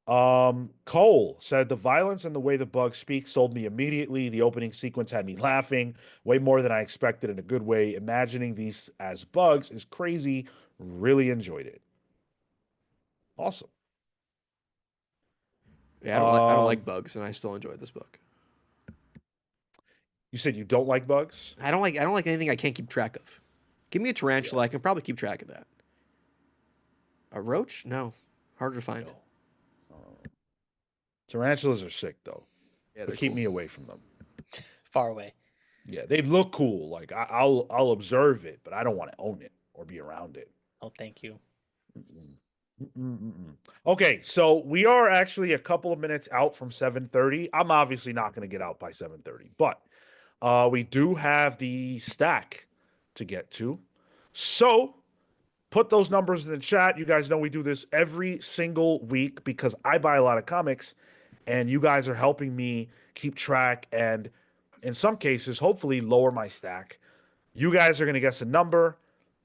Cole said the violence and the way the bug speaks sold me immediately. The opening sequence had me laughing way more than I expected in a good way. Imagining these as bugs is crazy. Really enjoyed it. Awesome. Yeah, I don't like Um, bugs and I still enjoyed this book. you said you don't like bugs? I don't like anything I can't keep track of. Give me a Yeah. tarantula, I can probably keep track of that. A roach? No. Harder to find. No. Tarantulas are sick though, Yeah, but they're keep cool. me away from them. Far away. Yeah, they look cool. Like I'll observe it, but I don't want to own it or be around it. Oh, thank you. Mm-mm. Mm-mm. Okay, so we are actually a couple of minutes out from 7:30. I'm obviously not going to get out by 7:30, but we do have the stack to get to. So put those numbers in the chat. You guys know we do this every single week because I buy a lot of comics and you guys are helping me keep track and in some cases, hopefully lower my stack. You guys are going to guess a number.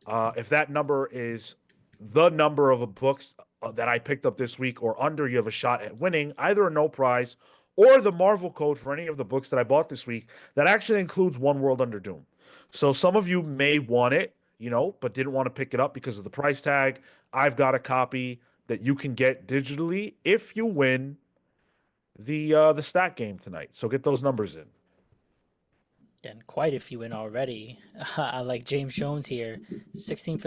If that number is the number of books that I picked up this week or under, you have a shot at winning either a no prize or the Marvel code for any of the books that I bought this week that actually includes One World Under Doom. So some of you may want it, but didn't want to pick it up because of the price tag. I've got a copy that you can get digitally if you win the stat game tonight. So get those numbers in. And quite a few in already. I like James Jones here. 16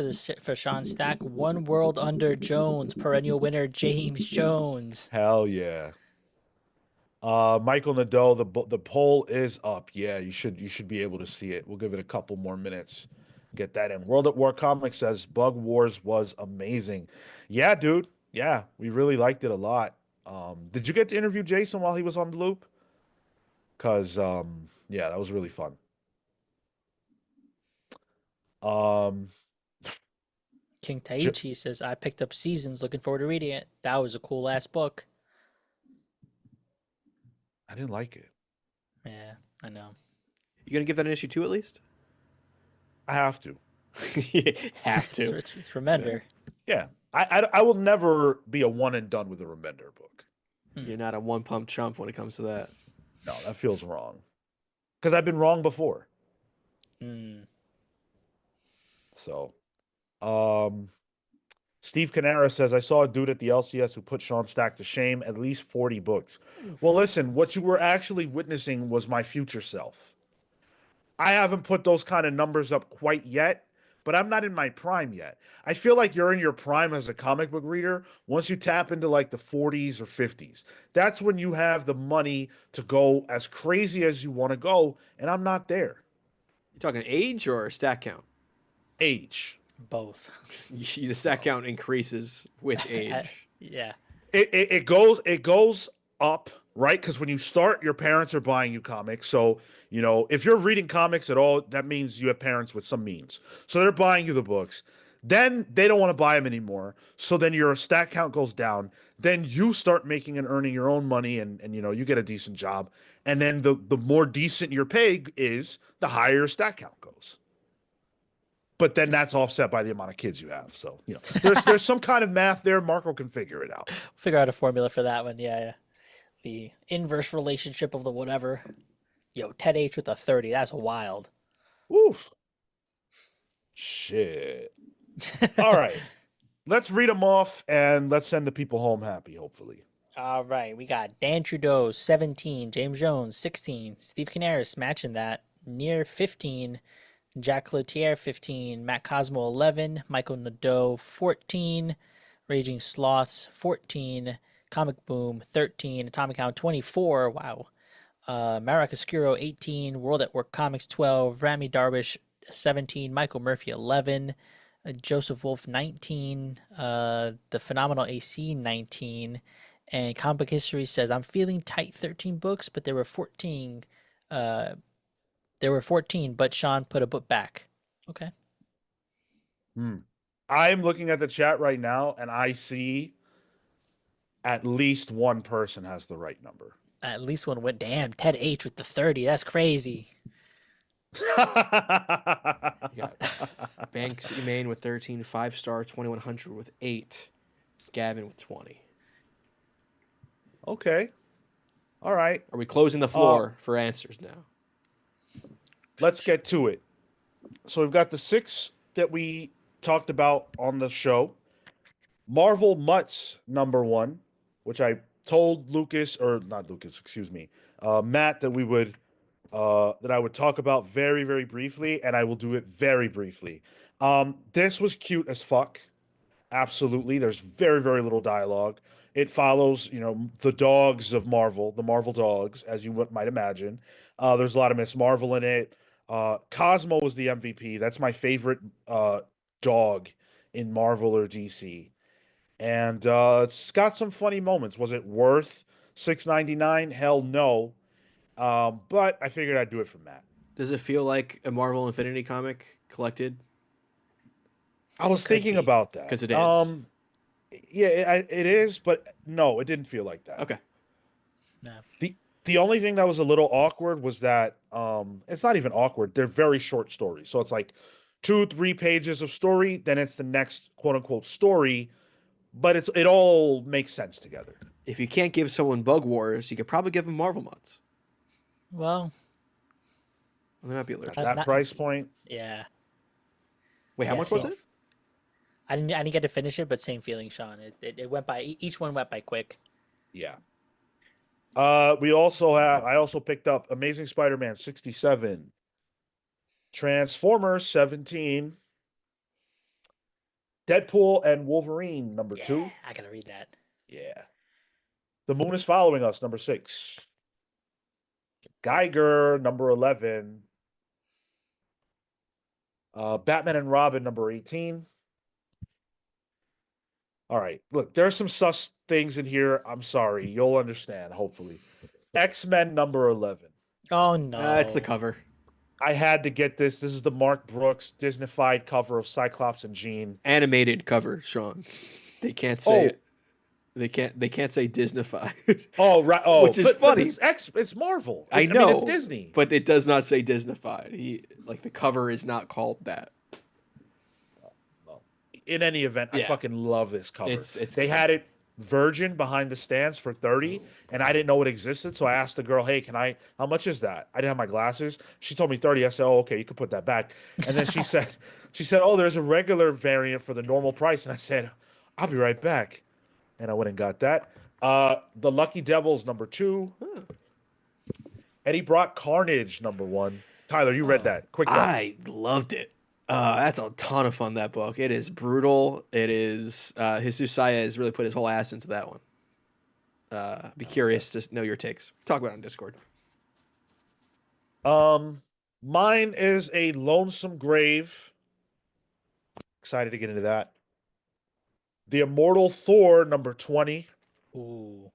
for Sean Stack. One world under Jones. Perennial winner James Jones. Hell yeah. Michael Nadeau, the poll is up. Yeah, you should be able to see it. We'll give it a couple more minutes. Get that in. World at War Comics says Bug Wars was amazing. Yeah, dude. Yeah, we really liked it a lot. Did you get to interview Jason while he was on the loop? Cause yeah, that was really fun. Um, King J- Taichi says, I picked up Seasons, looking forward to reading it. That was a cool ass book. I didn't like it. Yeah, I know. You gonna give that an issue 2 at least? I have to. Have It's, to. it's Remender. Yeah. I will never be a one and done with a Remender book. You're not a one pump chump when it comes to that. No, that feels wrong. Because I've been wrong before. Mm. So, um, Steve Canara says, I saw a dude at the LCS who put Sean Stack to shame, at least 40 books. Well, listen, what you were actually witnessing was my future self. I haven't put those kind of numbers up quite yet, but I'm not in my prime yet. I feel like you're in your prime as a comic book reader once you tap into like the 40s or 50s. That's when you have the money to go as crazy as you want to go, and I'm not there. You talking age or stack count? Age. Both. The stack count increases with age. Yeah. It goes up, right? Because when you start, your parents are buying you comics. So, if you're reading comics at all, that means you have parents with some means. So they're buying you the books. Then they don't want to buy them anymore. So then your stack count goes down. Then you start making and earning your own money, and you get a decent job. And then the more decent your pay is, the higher your stack count goes. But then that's offset by the amount of kids you have. So, there's some kind of math there. Marco can figure it out. Figure out a formula for that one. Yeah, yeah. The inverse relationship of the whatever. Yo, Ted H with a 30. That's wild. Woof. Shit. All right. Let's read them off and let's send the people home happy, hopefully. All right. We got Dan Trudeau, 17. James Jones, 16. Steve Canaris matching that. Near 15. Jack Cloutier, 15. Matt Cosmo, 11. Michael Nadeau, 14. Raging Sloths, 14. Comic Boom, 13. Atomic Hound, 24. Wow. Marek Oscuro, 18. World at Work Comics, 12. Rami Darwish, 17. Michael Murphy, 11. Joseph Wolf, 19. The Phenomenal AC, 19. And Comic Book History says, I'm feeling tight, 13 books, but there were 14. There were 14, but Sean put a book back. Okay. I'm looking at the chat right now and I see at least one person has the right number. At least one went. Damn, Ted H with the 30. That's crazy. You got Banksy Main with 13, 5-star, 2100 with 8, Gavin with 20. Okay. All right. Are we closing the floor for answers now? Let's get to it. So we've got the 6 that we talked about on the show. Marvel Mutts number 1, which I told Lucas, or not Lucas, excuse me, Matt, that we would that I would talk about very, very briefly, and I will do it very briefly. This was cute as fuck. Absolutely. There's very, very little dialogue. It follows, the dogs of Marvel, the Marvel dogs, as you might imagine. There's a lot of Miss Marvel in it. Cosmo was the MVP. That's my favorite dog in Marvel or DC. And it's got some funny moments. Was it worth $6.99? Hell no. But I figured I'd do it for Matt. Does it feel like a Marvel Infinity comic collected? I was thinking about that. Because it is. Yeah, it is, but no, it didn't feel like that. Okay. No. The only thing that was a little awkward was that it's not even awkward. They're very short stories. So it's like 2-3 pages of story, then it's the next quote unquote story, but it all makes sense together. If you can't give someone Bug Wars, you could probably give them Marvel Mutts. Well, They might be allergic. At that price point. Yeah. Wait, how much was it? I didn't get to finish it, but same feeling, Sean. It went by. Each one went by quick. Yeah. I also picked up Amazing Spider-Man 67, Transformers 17, Deadpool and Wolverine number 2. I gotta read that. Yeah. The Moon is Following Us number 6. Geiger number 11. Batman and Robin number 18. All right. Look, there's some sus things in here. I'm sorry. You'll understand, hopefully. X-Men number 11. Oh no! It's the cover. I had to get this. This is the Mark Brooks Disneyfied cover of Cyclops and Jean. Animated cover, Sean. They can't say Oh, it. They can't say Disneyfied, oh, right. Oh, which is but funny. it's Marvel. I I mean, it's know, Disney. but it does not say Disneyfied. The cover is not called that. In any event, I Yeah. fucking love this cover. It's They good. had it virgin behind the stands for 30, and I didn't know it existed. So I asked the girl, "Hey, how much is that?" I didn't have my glasses. She told me 30. I said, "Oh, okay, you could put that back." And then she said, "Oh, there's a regular variant for the normal price." And I said, "I'll be right back." And I went and got that. The Lucky Devils #2. Huh. Eddie Brock Carnage #1. Tyler, you read that. Quick thoughts. I loved it. That's a ton of fun, that book. It is brutal. It is Jesus Saya has really put his whole ass into that one. Be curious to know your takes. Talk about it on Discord. Mine is A Lonesome Grave. Excited to get into that. The Immortal Thor #20. Ooh.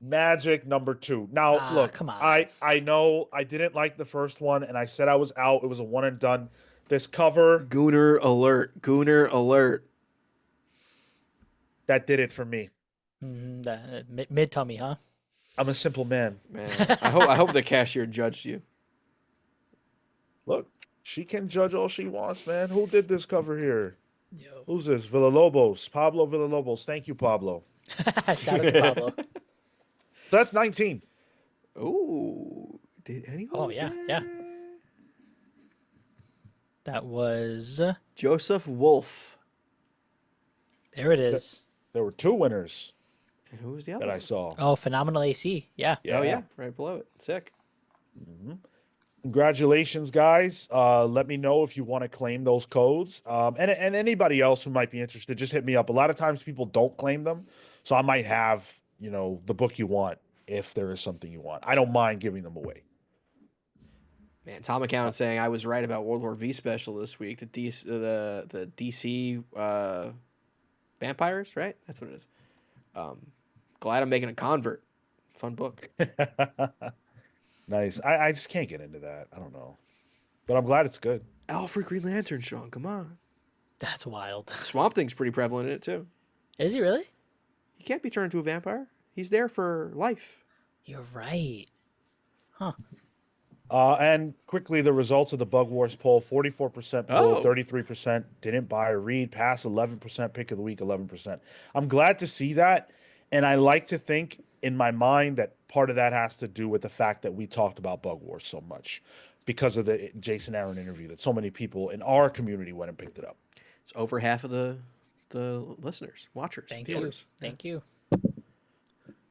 Magic #2. Now, look, come on. I know I didn't like the first one, and I said I was out. It was a one and done. This cover, Gooner alert. Gooner alert. that did it for me. Mid tummy, huh? I'm a simple man. Man, I hope the cashier judged you. Look, she can judge all she wants, man. Who did this cover here? Yo. Who's this? Villalobos. Pablo Villalobos. Thank you, Pablo. Shout out to Pablo. So that's 19. Ooh. Did anyone? Oh, yeah, yeah. That was. Joseph Wolf. There it is. There were 2 winners And who was the other that I one? saw. Oh, Phenomenal AC. Yeah. Oh, yeah. Right below it. Sick. Congratulations, guys. Let me know if you want to claim those codes. And anybody else who might be interested, just hit me up. A lot of times people don't claim them. So I might have, the book you want if there is something you want. I don't mind giving them away. Man, Tom McCown saying I was right about World War V special this week. The DC vampires, right? That's what it is. Glad I'm making a convert. Fun book. Nice. I just can't get into that. I don't know. But I'm glad it's good. Alfred Green Lantern, Sean. Come on. That's wild. Swamp Thing's pretty prevalent in it too. Is he really? He can't be turned into a vampire. He's there for life. You're right. Huh. And quickly, the results of the Bug Wars poll: 44% poll, Oh. 33% didn't buy or read, pass 11%, pick of the week 11%. I'm glad to see that, and I like to think in my mind that part of that has to do with the fact that we talked about Bug Wars so much because of the Jason Aaron interview, that so many people in our community went and picked it up. It's over half of the listeners, watchers, Thank viewers. you. Thank you.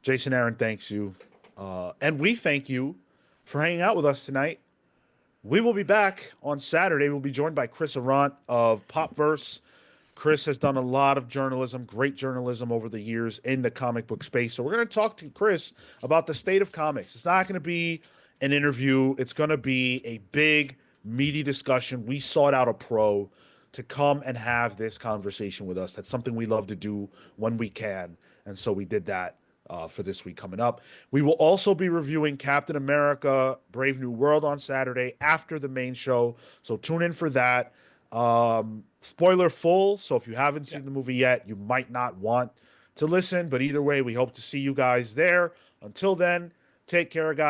Jason Aaron thanks you, and we thank you for hanging out with us tonight. We will be back on Saturday. We'll be joined by Chris Arant of Popverse. Chris has done a lot of journalism, great journalism over the years in the comic book space. So we're going to talk to Chris about the state of comics. It's not going to be an interview. It's going to be a big, meaty discussion. We sought out a pro to come and have this conversation with us. That's something we love to do when we can. And so we did that for this week coming up. We will also be reviewing Captain America: Brave New World on Saturday after the main show. So tune in for that. Spoiler full. So if you haven't seen the movie yet, you might not want to listen. But either way, we hope to see you guys there. Until then, take care, guys.